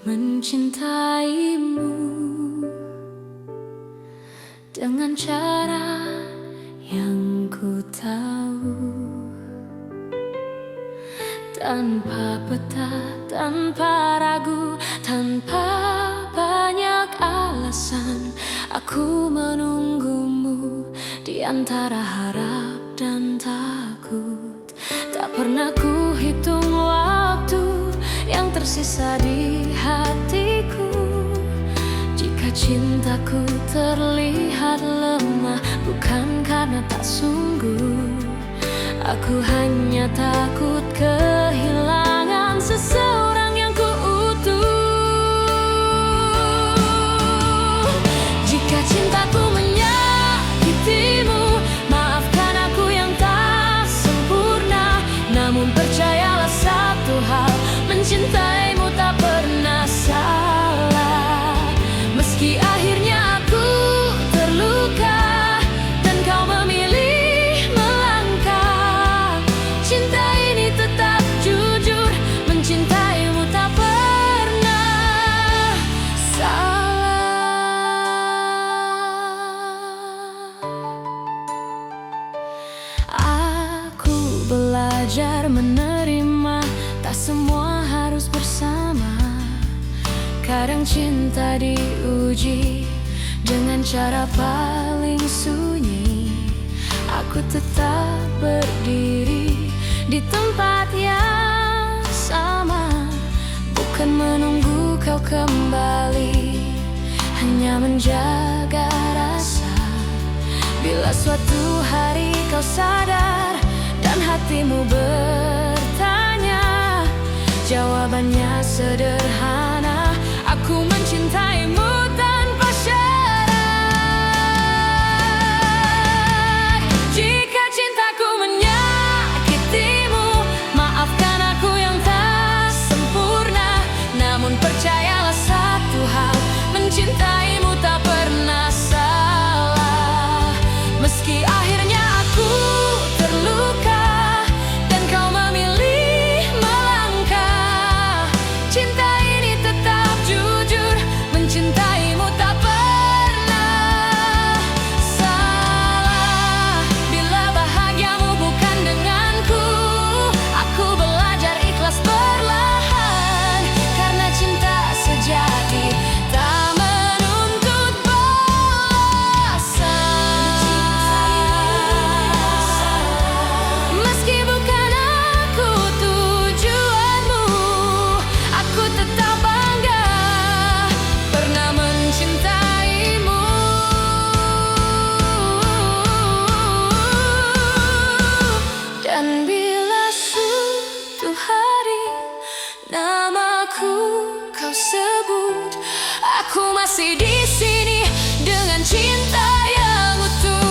Mencintaimu dengan cara yang ku tahu, tanpa peta, tanpa ragu, tanpa banyak alasan. Aku menunggumu di antara harap dan takut. Tak pernah ku hitung waktu yang tersisa di hatiku. Jika cintaku terlihat lemah, bukan karena tak sungguh. Aku hanya takut kehilangan seseorang yang kuutuh. Jika cintaku menyakitimu, maafkan aku yang tak sempurna. Namun percayalah satu hal, mencintaimu tak pernah salah. Meski akhirnya aku terluka dan kau memilih melangkah, cinta ini tetap jujur, mencintaimu tak pernah salah. Aku belajar menerima, tak semua harus bersama. Kadang cinta diuji dengan cara paling sunyi. Aku tetap berdiri di tempat yang sama, bukan menunggu kau kembali, hanya menjaga rasa. Bila suatu hari kau sadar dan hatimu bertanya, jawabannya sederhana, aku mencintaimu tanpa syarat. Jika cintaku menyakitimu, maafkan aku yang tak sempurna. Namun percayalah satu hal, mencintaimu tak pernah salah. Meski akhirnya aku terluka dan kau memilih melangkah, cinta ini tetap jujur, mencintaimu tak pernah salah. Bila bahagiamu bukan denganku, aku belajar ikhlas perlahan, karena cinta sejati tak menuntut balasan. Meski bukan aku tujuanmu, aku tetap bangga pernah mencintaimu. Dan bila suatu hari namaku kau sebut, aku masih di sini dengan cinta yang utuh.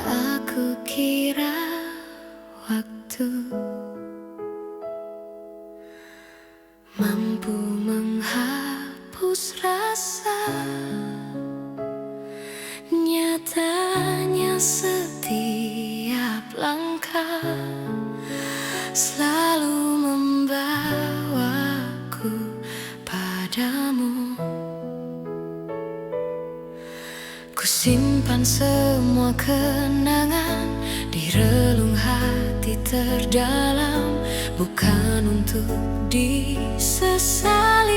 Aku kira waktu putus rasa. Nyatanya setiap langkah selalu membawaku padamu. Ku simpan semua kenangan di relung hati terdalam, bukan untuk disesali,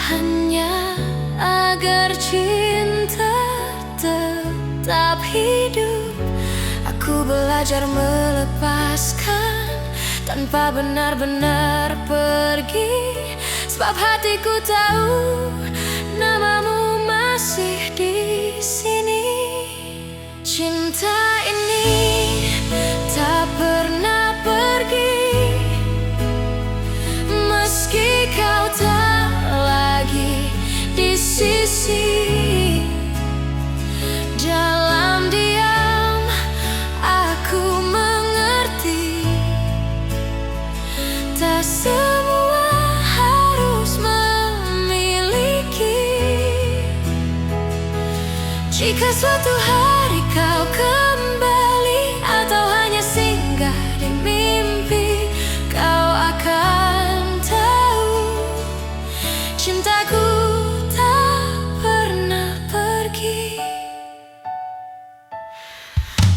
hanya agar cinta tetap hidup. Aku belajar melepaskan tanpa benar-benar pergi, sebab hatiku tahu namamu masih di sini. Cinta ini tak pernah pergi, meski kau tak lagi di sisi. Dalam diam aku mengerti, tak semua harus memiliki. Jika suatu hari kau kembali atau hanya singgah di mimpi, kau akan tahu cintaku tak pernah pergi.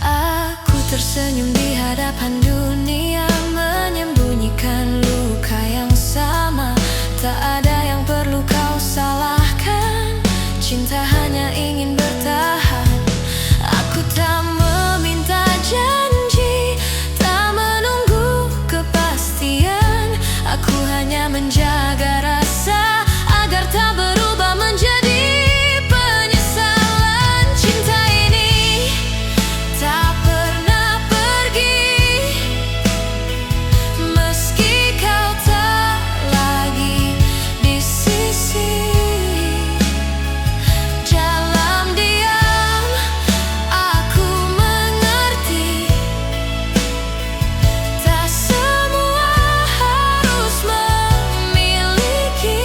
Aku tersenyum di hadapan dunia, menyembunyikan luka yang sama. Tak ada yang perlu kau salahkan, cinta hanya ingin bertahan. Aku tak meminta janji, tak menunggu kepastian. Aku hanya menjaga rasa agar tak berubah menjadi penyesalan. Cinta ini tak pernah pergi, meski kau tak lagi di sisi. Dalam diam aku mengerti, tak semua harus memiliki.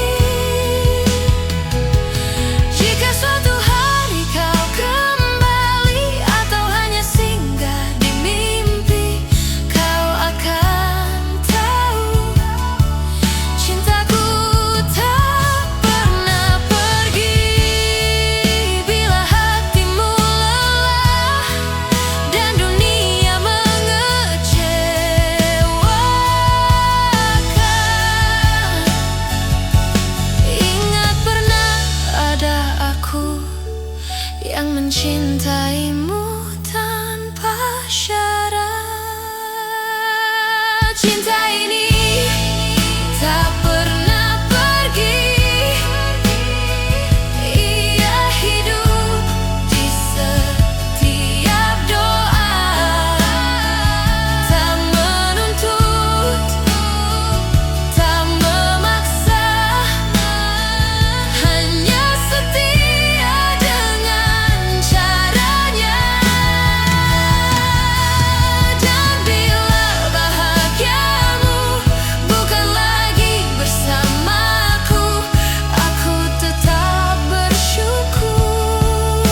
Jika suatu hari kau kembali atau hanya singgah di mimpi, kau akan tahu cintaku tak pernah pergi. Bila hatimu lelah dan dunia mengecewakan, ingat pernah ada aku yang mencintaimu tanpa syarat. Cinta ini tak pernah pergi, ia hidup di setiap doa. Tak menuntut, tak memaksa, hanya setia dengan caranya. Dan bila bahagiamu bukan lagi bersamaku, aku tetap bersyukur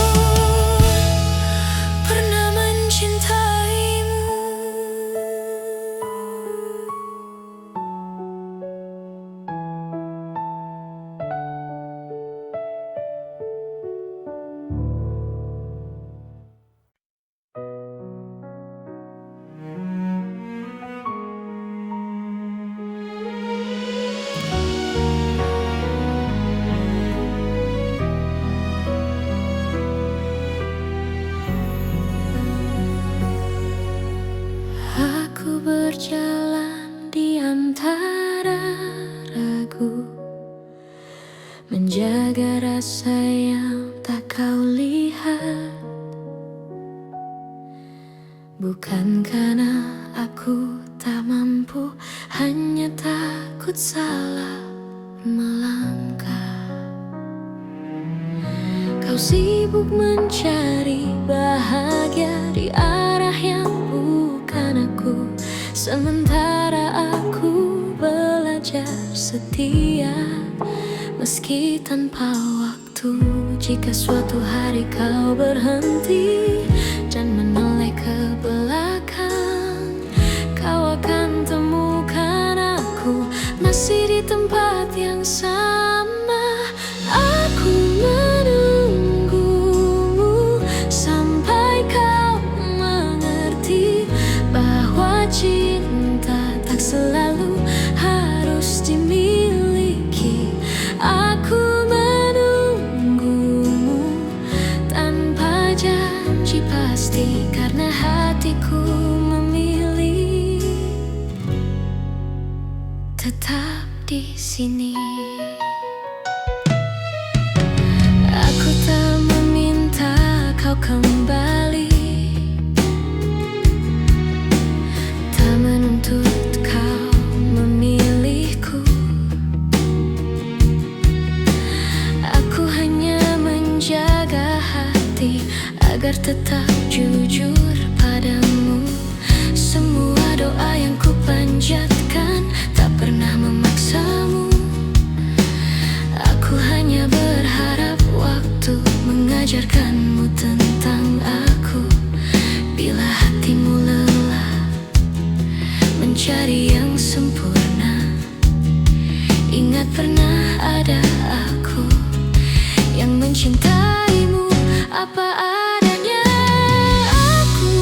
pernah mencintaimu. Aku berjalan di antara ragu, menjaga rasa yang tak kau lihat. Bukan karena aku tak mampu, hanya takut salah melangkah. Kau sibuk mencari bahagia di arah yang bukan aku, sementara aku belajar setia, meski tanpa waktu. Jika suatu hari kau berhenti dan menoleh ke belakang, kau akan temukan aku masih di tempat yang sama. Aku menunggumu sampai kau mengerti bahwa cinta tak selalu harus dimiliki. Aku menunggumu tanpa janji pasti, karena hatiku memilih tetap di sini. Aku tak meminta kau kembali, tak menuntut kau memilihku. Aku hanya menjaga hati agar tetap jujur padamu. Semua doa yang ku panjatkan tak pernah memaksamu. Aku hanya berharap waktu mengajarkanmu tentang aku. Bila hatimu lelah mencari yang sempurna, ingat pernah ada aku yang mencintaimu apa adanya. Aku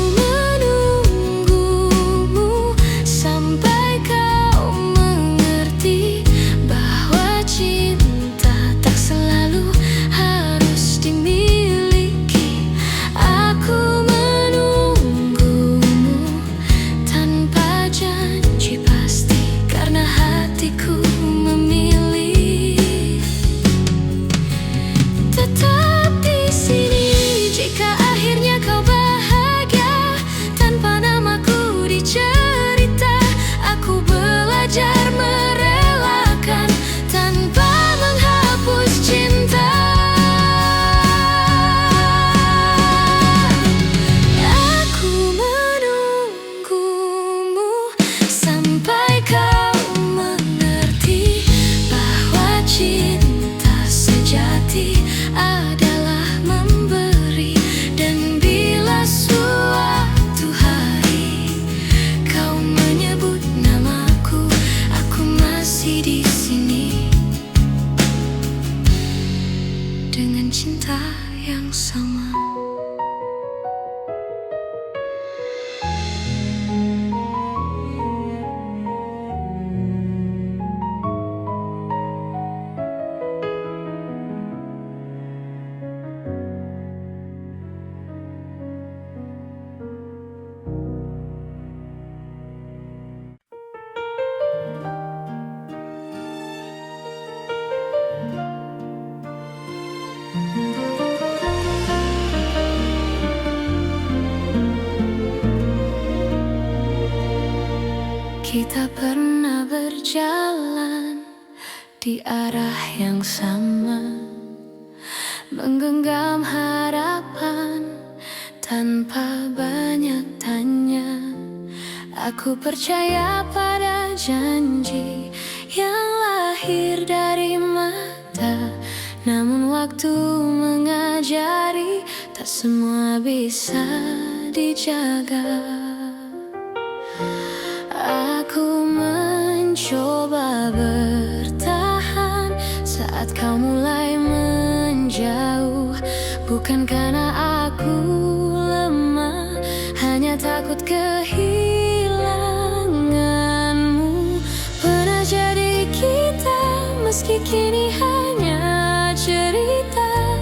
menunggumu sampai kau mengerti bahwa cinta tak selalu harus dimiliki. Aku menunggumu tanpa janji pasti, karena hatiku memilih tetap di sini. Jika akhirnya kau bahagia tanpa namaku dicerita, aku belajar merelakan tanpa menghapus cinta. Aku menunggumu sampai kau mengerti bahwa cinta sejati adalah memberi. Dan bila suatu hari kau menyebut namaku, aku masih di sini dengan cinta yang sama. Kita pernah berjalan di arah yang sama, menggenggam harapan tanpa banyak tanya. Aku percaya pada janji yang lahir dari mata. Namun waktu mengajari tak semua bisa dijaga. Aku mencoba bertahan saat kau mulai menjauh. Bukan karena aku lemah, hanya takut kehilanganmu. Pernah jadi kita, meski kini hanya cerita.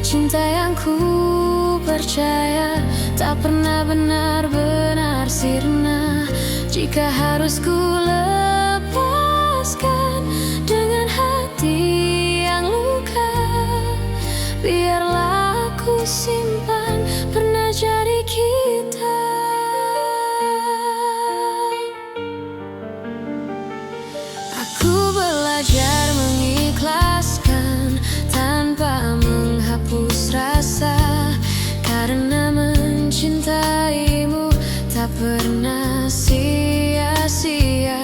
Cinta yang ku percaya tak pernah benar-benar sirna. Jika harus ku lepaskan dengan hati yang luka, biarlah aku simpan pernah jadi kita. Aku belajar mengikhlaskan tanpa menghapus rasa, karena mencintaimu tak pernah sia-sia.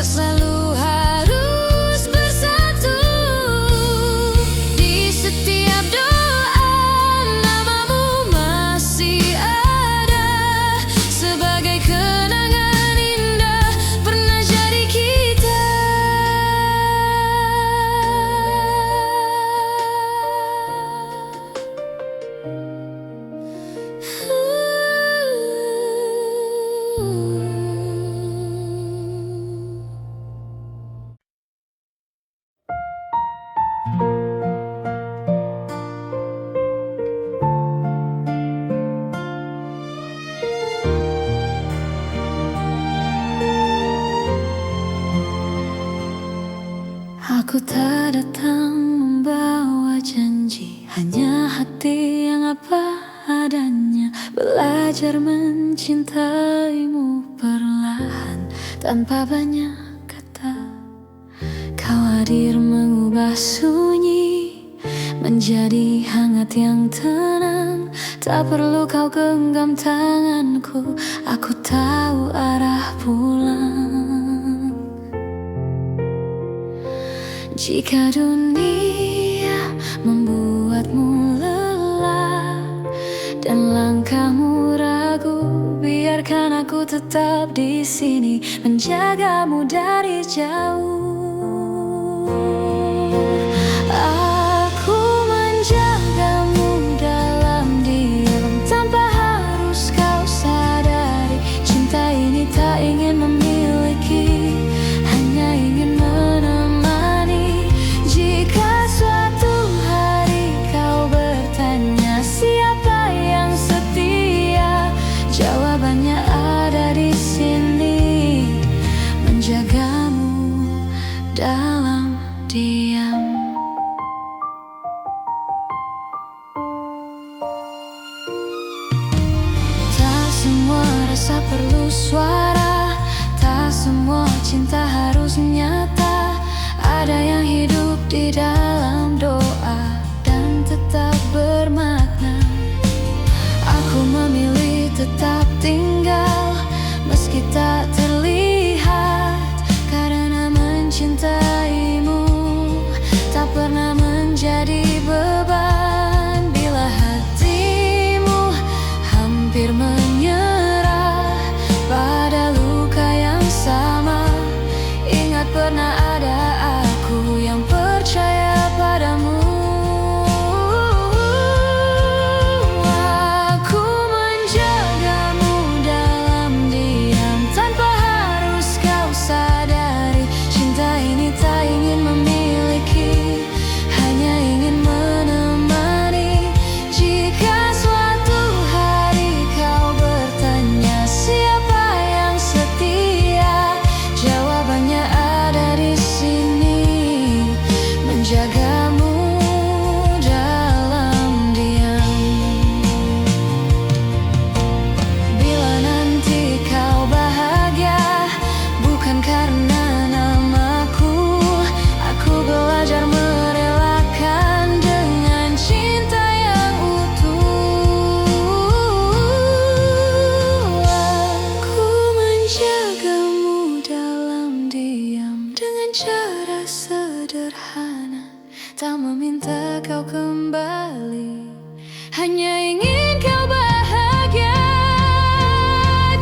tak selalu harus bersatu. Di setiap doa namamu masih ada, sebagai kenangan indah pernah jadi kita. Aku tak datang membawa janji, hanya hati yang apa adanya. Belajar mencintaimu perlahan tanpa banyak kata. Kau hadir mengubah sunyi menjadi hangat yang tenang. Tak perlu kau genggam tanganku, aku tahu arah pulang. Jika dunia membuatmu lelah dan langkahmu ragu, biarkan aku tetap di sini menjagamu dari jauh. Aku menjagamu dalam diam tanpa harus kau sadari. Cinta ini tak ingin memiliki, hanya ingin menemani. Jika suatu hari kau bertanya siapa yang setia, jawabannya ada di sini, menjagamu dalam diam. Tak semua rasa perlu suara, tak semua cinta harus nyata. Ada yang hidup di dalam doa dan tetap bermakna. Aku memilih tetap tinggal meski tak terlihat, karena mencintaimu tak pernah menjadi beban. Bila hatimu hampir menyerah pada luka yang sama, ingat pernah ada aku yang percaya padamu. Aku menjagamu dalam diam tanpa harus kau sadari. Cinta ini tak ingin memiliki, hanya ingin menemani. Jika suatu hari kau bertanya siapa yang setia, jawabannya ada di sini, menjagamu dalam diam. Bila nanti kau bahagia bukan karena namaku, aku belajar merelakan dengan cinta yang utuh. Aku menjagamu dalam diam dengan cara sederhana, tak meminta kau kembali, hanya ingin kau bahagia.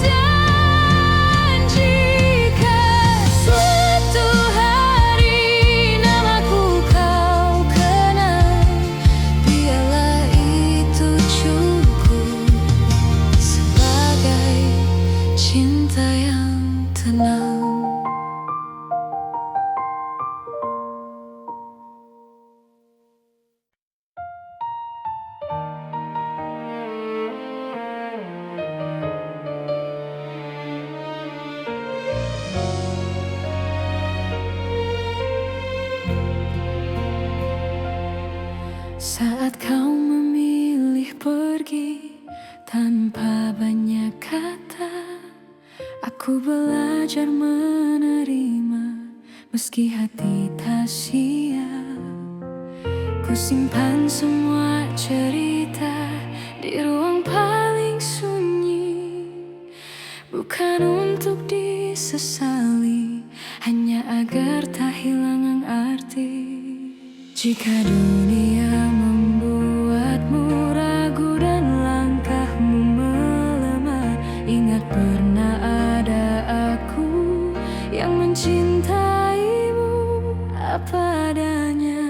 Dan jika suatu hari namaku kau kenal, biarlah itu cukup sebagai cinta yang tenang. Saat kau memilih pergi tanpa banyak kata, aku belajar menerima meski hati tak siap. Ku simpan semua cerita di ruang paling sunyi, bukan untuk disesali, hanya agar tak hilang arti. Jika dunia membuatmu ragu dan langkahmu melemah, ingat pernah ada aku yang mencintaimu apa adanya.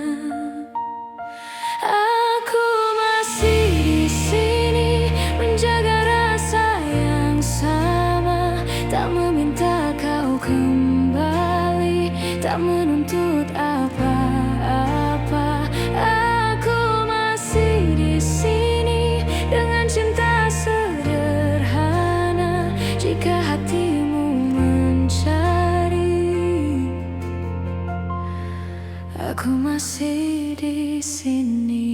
Aku masih di sini menjaga rasa yang sama, tak meminta kau kembali, tak menuntut apa-apa. Aku masih di sini dengan cinta sederhana. Jika hatimu mencari, aku masih di sini.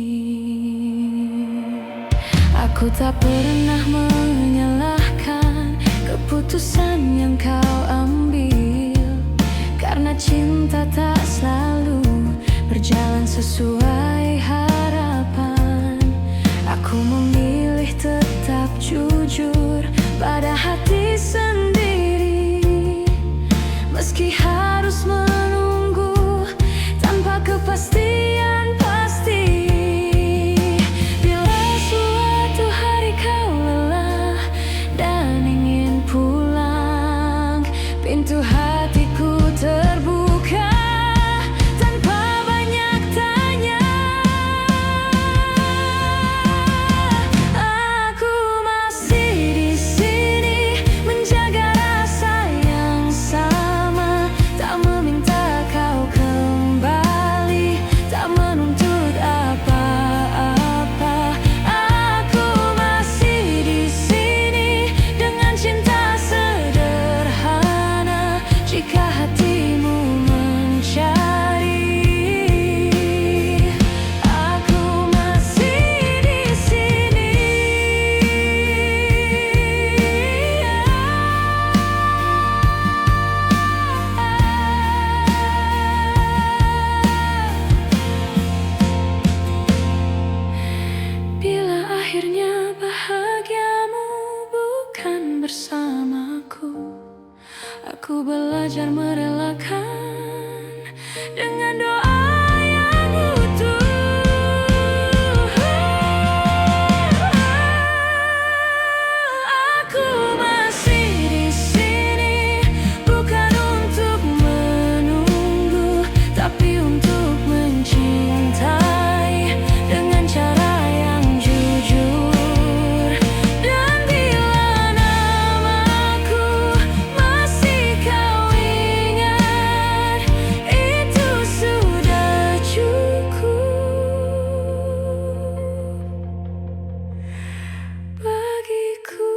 Aku tak pernah menyalahkan keputusan yang kau ambil, karena cinta tak selalu berjalan sesuai harapan. Aku memilih tetap jujur pada hati sendiri, meski harus menunggu tanpa kepastian pasti. Bila suatu hari kau lelah dan ingin pulang, pintu hatiku terbuka tanpa banyak tanya. Aku masih di sini menjaga rasa yang sama, tak meminta kau kembali, tak menuntut apa-apa. Aku masih di sini dengan cinta sederhana. Jika hatimu mencari, aku masih di sini. Bila akhirnya bahagiamu bukan bersamaku, aku belajar merelakan dengan doa yang utuh. Aku masih di sini bukan untuk menunggu, tapi untuk mencintai dengan cara yang jujur. Dan bila namaku masih kau ingat, itu sudah cukup bagiku.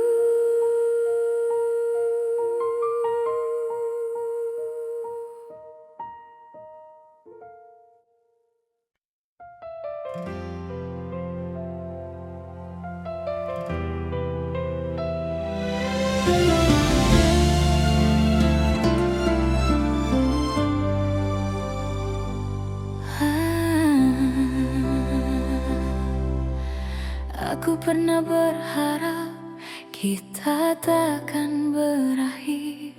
Aku pernah berharap kita takkan berakhir,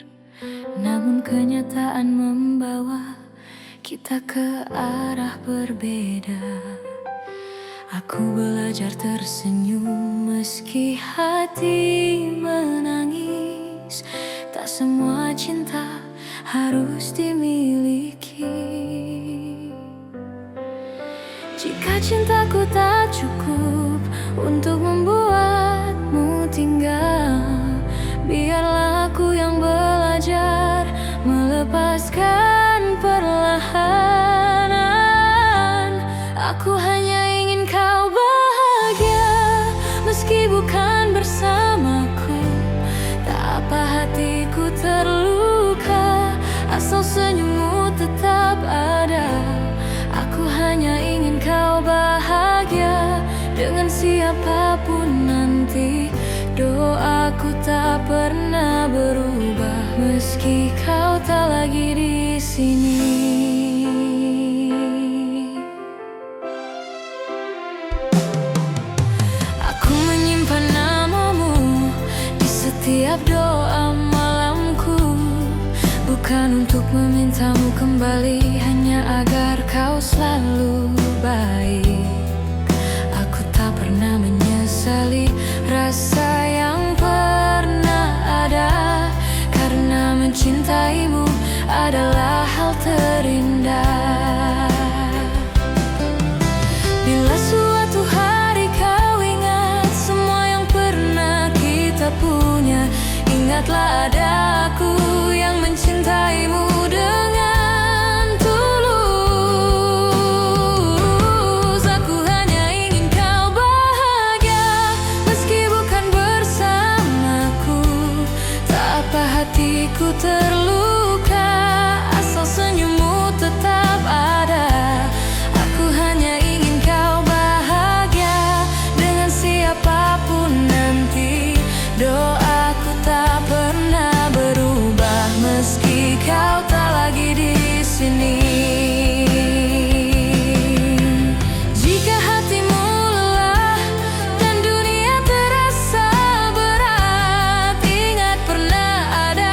namun kenyataan membawa kita ke arah berbeda. Aku belajar tersenyum meski hati menangis. Tak semua cinta harus dimiliki. Jika cintaku tak cukup untuk membuatmu tinggal, biarlah aku yang belajar melepaskan perlahan. Aku hanya ingin kau bahagia, meski bukan bersamaku. Tak apa hatiku terluka, asal senyummu tetap ada. Aku hanya ingin kau bahagia dengan siapapun nanti. Doaku tak pernah berubah, meski kau tak lagi di sini. Aku menyimpan namamu di setiap doa malamku, bukan Bukan untuk memintamu kembali, hanya agar kau selalu baik. Aku tak pernah menyesali rasa yang pernah ada, karena mencintaimu adalah hal terindah. Bila suatu hari kau ingat semua yang pernah kita punya, ingatlah ada aku yang mencintaimu dengan tulus. Aku hanya ingin kau bahagia, meski bukan bersamaku. Tak apa hatiku terluka, asal senyummu tetap ada. Aku hanya ingin kau bahagia dengan siapapun nanti. Doaku tak pernah berubah, meski kau tak lagi di sini. Jika hatimu lelah dan dunia terasa berat, ingat pernah ada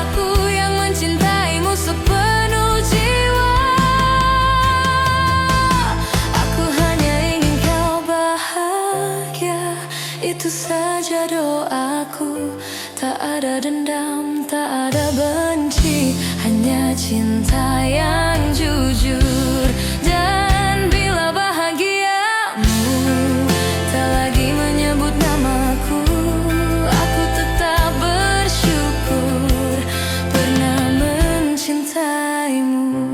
aku yang mencintaimu sepenuh jiwa. Aku hanya ingin kau bahagia, itu saja doaku. Tak ada dendam, tak ada benci, hanya cinta yang jujur. Dan bila bahagiamu tak lagi menyebut namaku, aku tetap bersyukur pernah mencintaimu.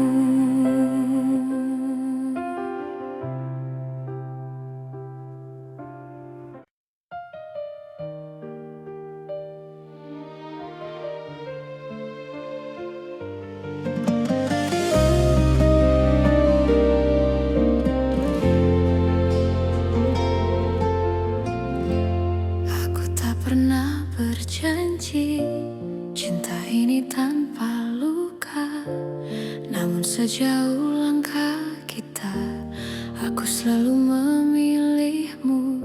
Pernah berjanji cinta ini tanpa luka, namun sejauh langkah kita, aku selalu memilihmu.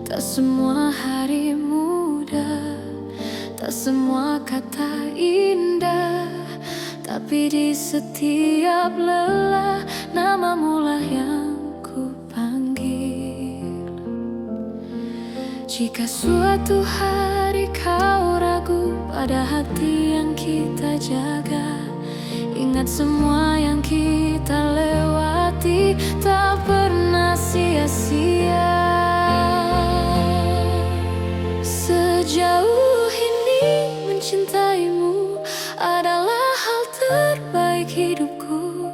Tak semua hari mudah, tak semua kata indah, tapi di setiap lelah namamu lah yang ku panggil. Jika suatu hari kau ragu pada hati yang kita jaga, ingat semua yang kita lewati tak pernah sia-sia. Sejauh ini mencintaimu adalah hal terbaik hidupku.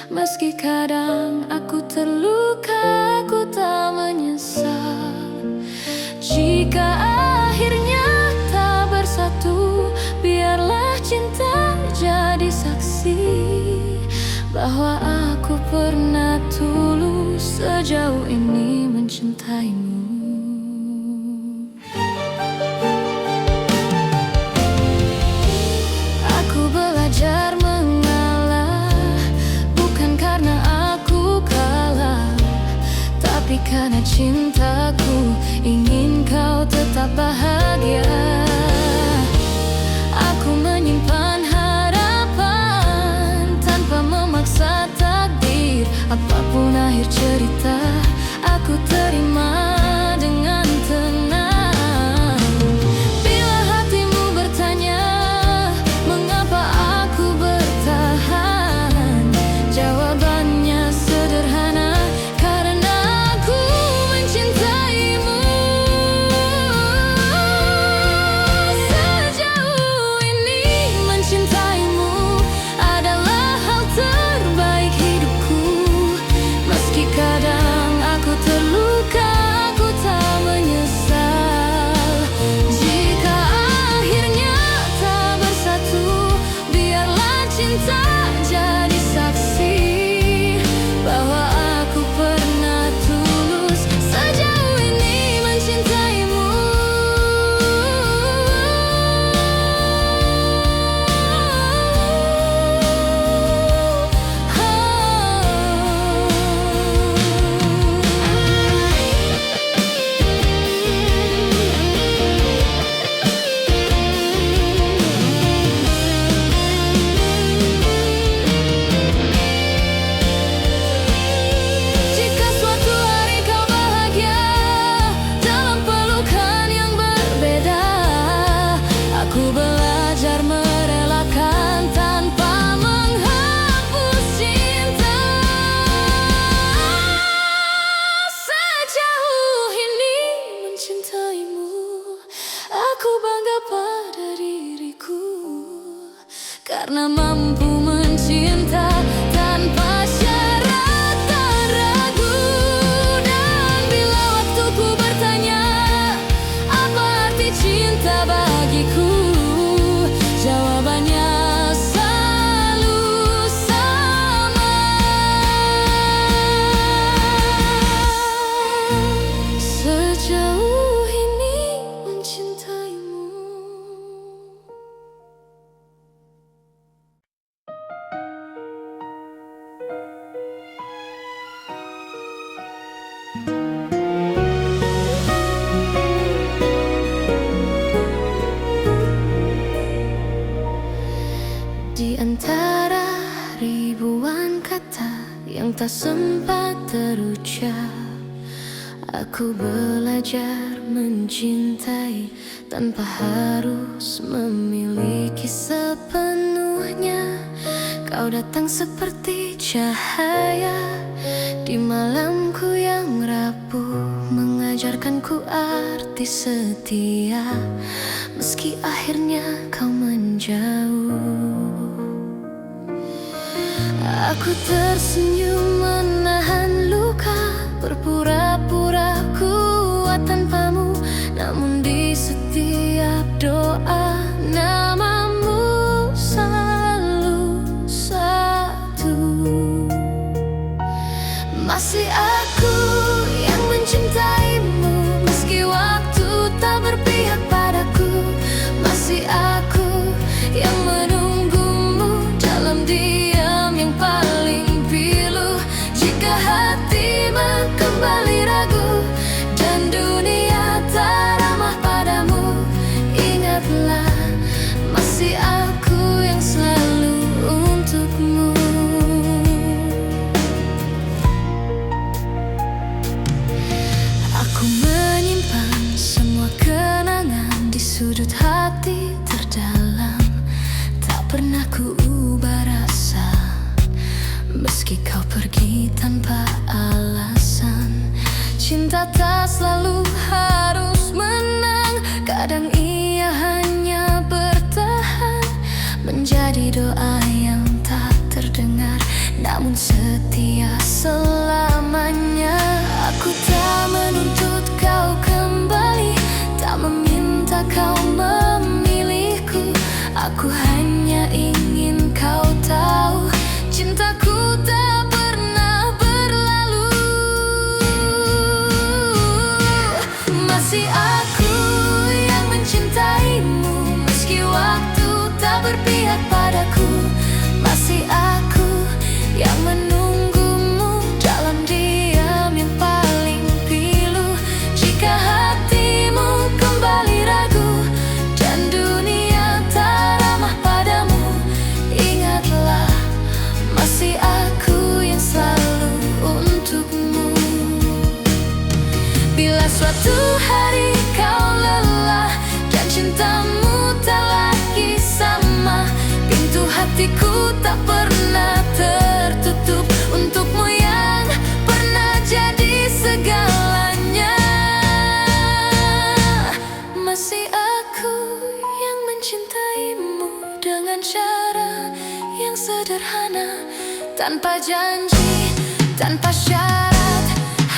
Meski kadang aku terluka, aku tak menyesal. Jika akhirnya tak bersatu, biarlah cinta jadi saksi bahwa aku pernah tulus sejauh ini mencintaimu. Aku belajar mengalah, bukan karena aku kalah, tapi karena cintaku ingin kau tetap bahagia. Aku menyimpan harapan tanpa memaksa takdir. Apapun akhir cerita, aku terima dengan tenang. Bila hatimu bertanya mengapa aku bertahan, jawabannya sederhana, karena aku mencintaimu. Sejauh ini mencintaimu adalah hal terbaik hidupku. Meski kadang karena mampu mencinta tanpa syarat dan ragu. Dan bila waktuku bertanya apa arti cinta bagiku, jawabannya selalu sama. Sejauh ini mencintaimu. Di antara ribuan kata yang tak sempat terucap, aku belajar mencintai tanpa harus memiliki sepenuhnya. Kau datang seperti cahaya di malamku yang rapuh, mengajarkanku arti setia, meski akhirnya kau menjauh. Aku tersenyum menahan luka, berpura-pura kuat tanpamu, namun di setiap doa namamu selalu satu. Masih aku yang mencintaimu, meski waktu tak berpihak padaku. Masih aku yang menunggumu dalam diam yang paling pilu. Jika hatimu kembali ragu dan dunia tak ramah padamu, ingatlah masih aku yang selalu untukmu. Aku menyimpan semua kenangan di sudut hati terdalam, tak pernah ku ubah rasa, meski kau pergi tanpa alasan. Cinta tak selalu harus menang, kadang ia hanya bertahan, menjadi doa yang tak terdengar, namun setia selamanya. Aku tak menuntut kau kembali, tak meminta kau memilihku. Aku hanya ingin kau tahu, cintaku tak pernah berlalu. Masih aku yang mencintaimu, meski waktu tak berpihak padaku. Masih aku yang menunggumu dalam diam yang paling pilu. Jika hatimu kembali ragu dan dunia tak ramah padamu, ingatlah masih aku yang selalu untukmu. Bila suatu hari kau lelah dan cintamu tak lagi sama, pintu hatiku tak pernah tertutup untukmu yang pernah jadi segalanya. Masih aku yang mencintaimu dengan cara yang sederhana, tanpa janji, tanpa syarat,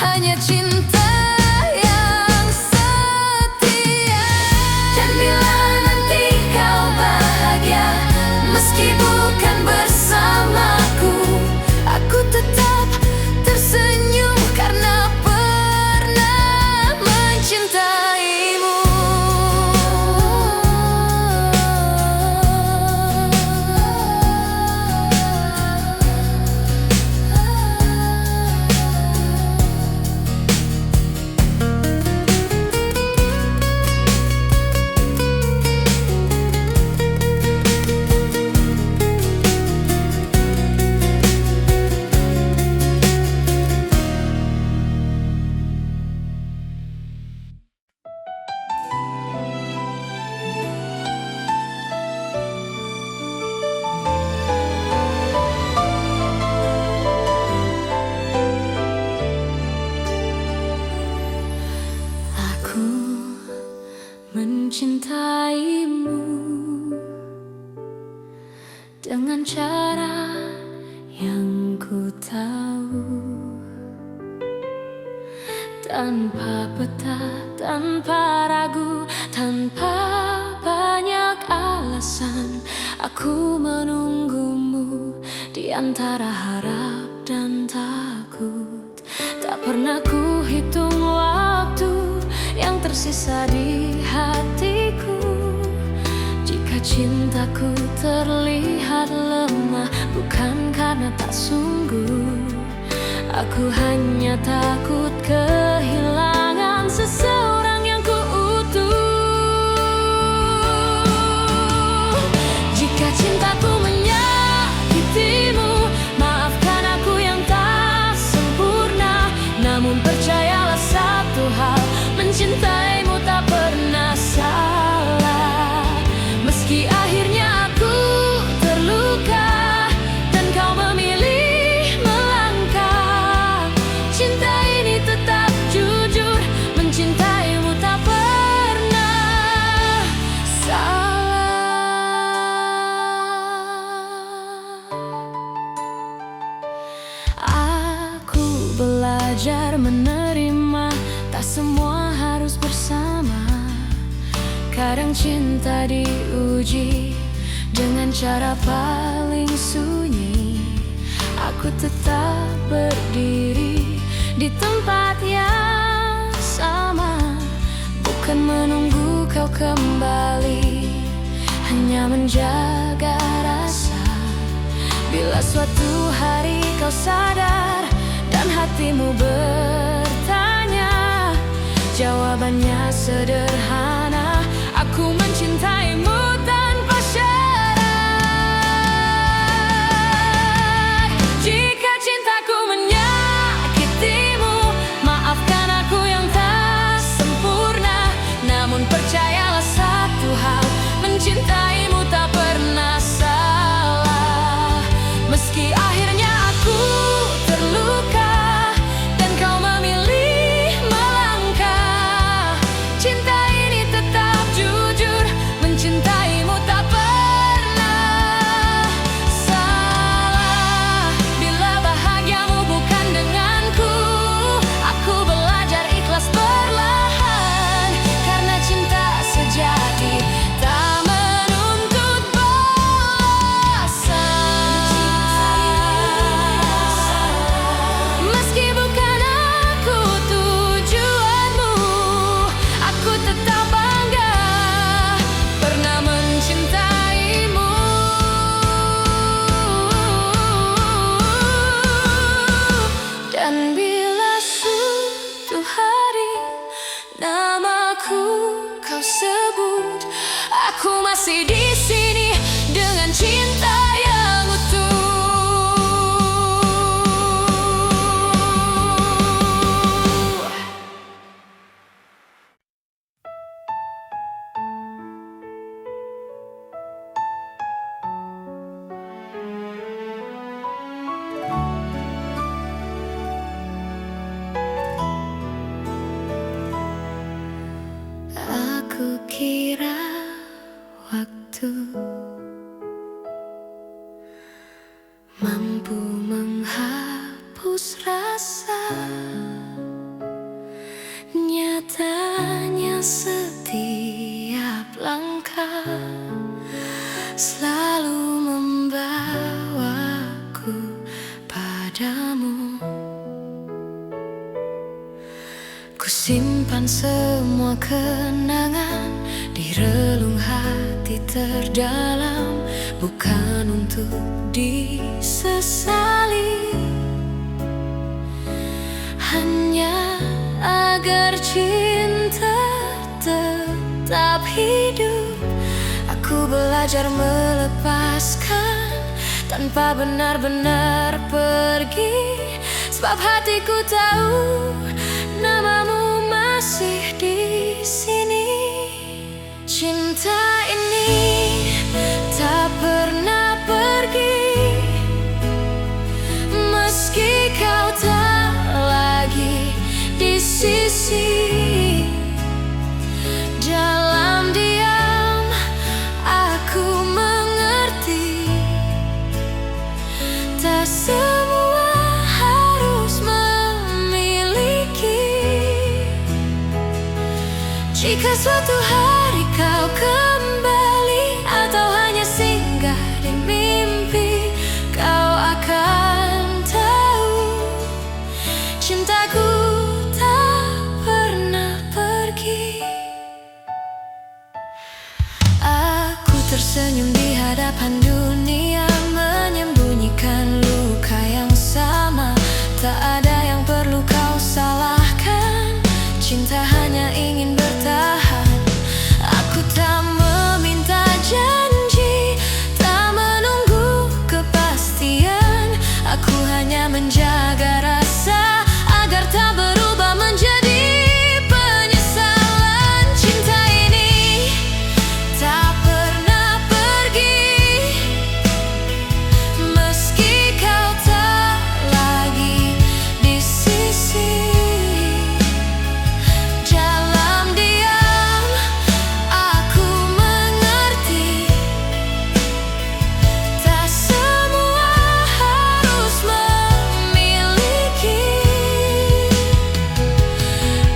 hanya cinta yang setia. Dan bila nanti kau bahagia, meski bukan bersamaku, aku tetap tersenyum karena pernah mencintaimu. dengan cara yang ku tahu. Tanpa peta, tanpa ragu, tanpa banyak alasan, aku menunggumu di antara harap dan takut. Tak pernah ku hitung waktu yang tersisa di hatiku. Jika cintaku terlihat lemah, bukan karena tak sungguh. Aku hanya takut kehilangan seseorang yang ku utuh. Jika cintaku menyakitimu, maafkan aku yang tak sempurna. Namun percayalah satu hal, mencintaimu tak pernah salah. Meski akhirnya aku terluka dan kau memilih melangkah, cinta ini tetap jujur, mencintaimu tak pernah salah. Aku belajar menerima, tak semua harus bersama. Kadang cinta diuji dengan cara paling sunyi. Aku tetap berdiri di tempat yang sama, bukan menunggu kau kembali, hanya menjaga rasa. Bila suatu hari kau sadar dan hatimu bertanya, jawabannya sederhana: aku mencintaimu tanpa syarat. Jika cintaku menyakitimu, maafkan aku yang tak sempurna. Namun percayalah satu hal, mencintaimu tak pernah salah. Meski akhirnya aku terluka dan kau memilih melangkah, cinta ini tetap jujur, mencintaimu tak pernah salah. Bila bahagiamu bukan denganku, aku belajar ikhlas perlahan, karena cinta sejati tak menuntut balasan. Meski bukan aku tujuanmu, aku tetap bangga pernah mencintaimu. Dan bila suatu hari namaku kau sebut, aku masih di sini dengan cinta yang utuh. Aku kira waktu mampu menghapus rasa, nyatanya setiap langkah selalu membawaku padamu. Ku simpan semua kenangan di relung hati terdalam, bukan untuk disesali, hanya agar cinta tetap hidup. Aku belajar melepaskan tanpa benar-benar pergi, sebab hatiku tahu namamu masih di sini. Cinta ini tak pernah pergi, meski kau tak lagi di sisi. Dalam diam aku mengerti Jika suatu hari kau kembali atau hanya singgah di mimpi, kau akan tahu cintaku tak pernah pergi. Aku tersenyum di hadapan dunia, menyembunyikan luka yang sama. Tak ada yang perlu kau salahkan, cinta hanya ingin bertahan. Aku tak meminta janji, tak menunggu kepastian. Aku hanya menjaga rasa agar tak berubah menjadi penyesalan. Cinta ini tak pernah pergi, meski kau tak lagi di sisi. Dalam diam aku mengerti, tak semua harus memiliki.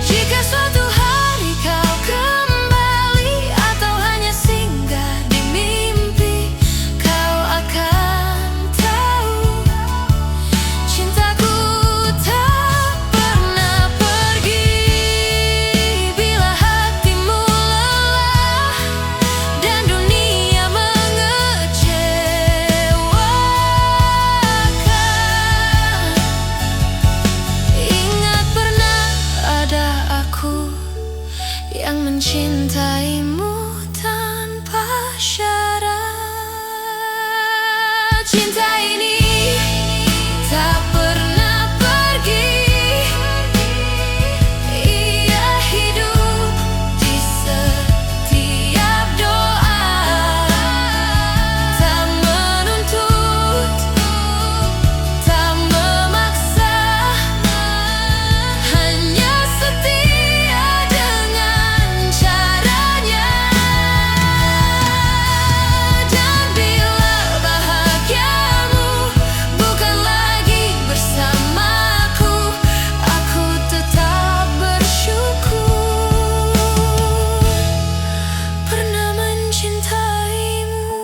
Jika suatu hari kau kembali atau hanya singgah di mimpi, kau akan tahu cintaku tak pernah pergi. Bila hatimu lelah dan dunia mengecewakan, ingat pernah ada aku yang mencintaimu tanpa syarat. Cinta ini tak pernah pergi, ia hidup di setiap doa. Tak menuntut, tak memaksa, hanya setia dengan caranya. Dan bila bahagiamu bukan lagi bersamaku, aku tetap bersyukur pernah mencintaimu.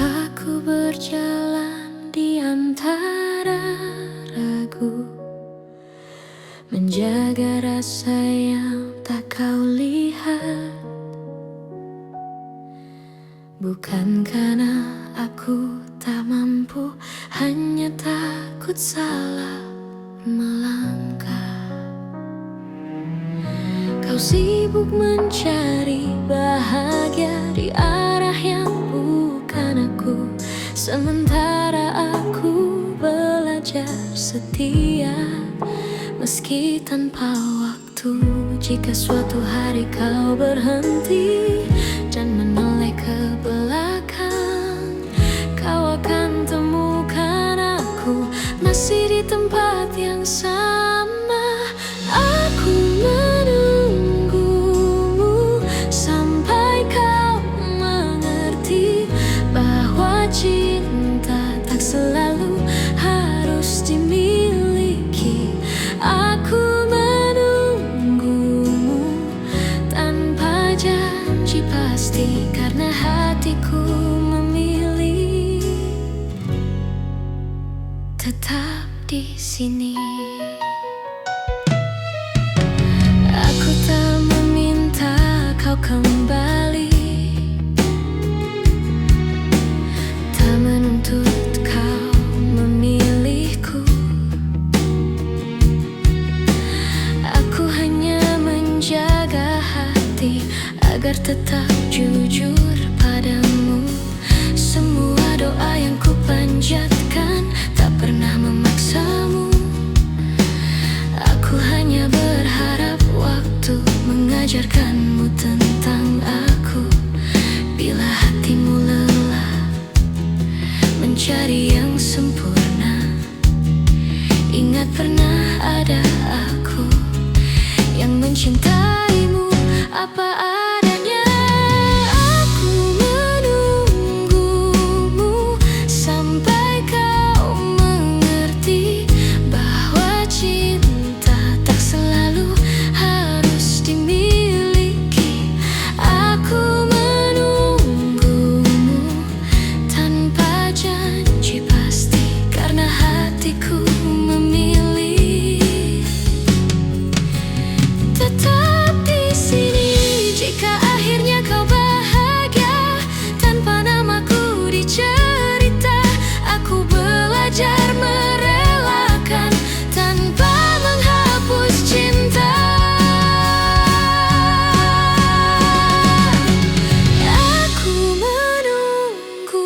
Aku berjalan di antara ragu, menjaga rasa yang tak kau lihat. Bukan karena aku tak mampu, hanya takut salah melangkah. Kau sibuk mencari bahagia di arah yang bukan aku, sementara aku belajar setia meski tanpa waktu. Jika suatu hari kau berhenti dan menoleh ke belakang, kau akan temukan aku masih di tempat yang sama. Aku menunggumu sampai kau mengerti bahwa cinta tak selalu harus dimiliki. Aku menunggumu tanpa janji pasti, karena hatiku memilih tetap di sini. Aku tak meminta kau kembali, tak menuntut kau memilihku. Aku hanya menjaga hati agar tetap jujur padamu. Semua doa yang ku panjatkan tak pernah memaksamu. Aku hanya berharap waktu mengajarkanmu tentang mencari yang sempurna. Ingat pernah ada aku yang mencintaimu apa adanya. Aku menunggumu sampai kau mengerti bahwa cinta tak selalu harus dimiliki. Aku menunggumu tanpa janji pasti, karena hatiku memilih tetap di sini. Jika akhirnya kau bahagia tanpa namaku dicerita, aku belajar merelakan tanpa menghapus cinta. Aku menunggumu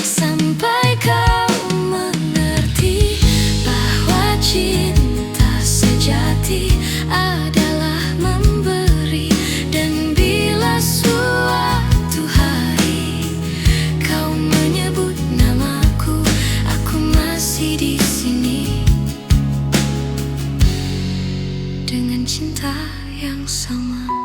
sampai kau mengerti bahwa cinta sejati adalah memberi. Dan bila suatu hari kau menyebut namaku, aku masih di sini dengan cinta yang sama.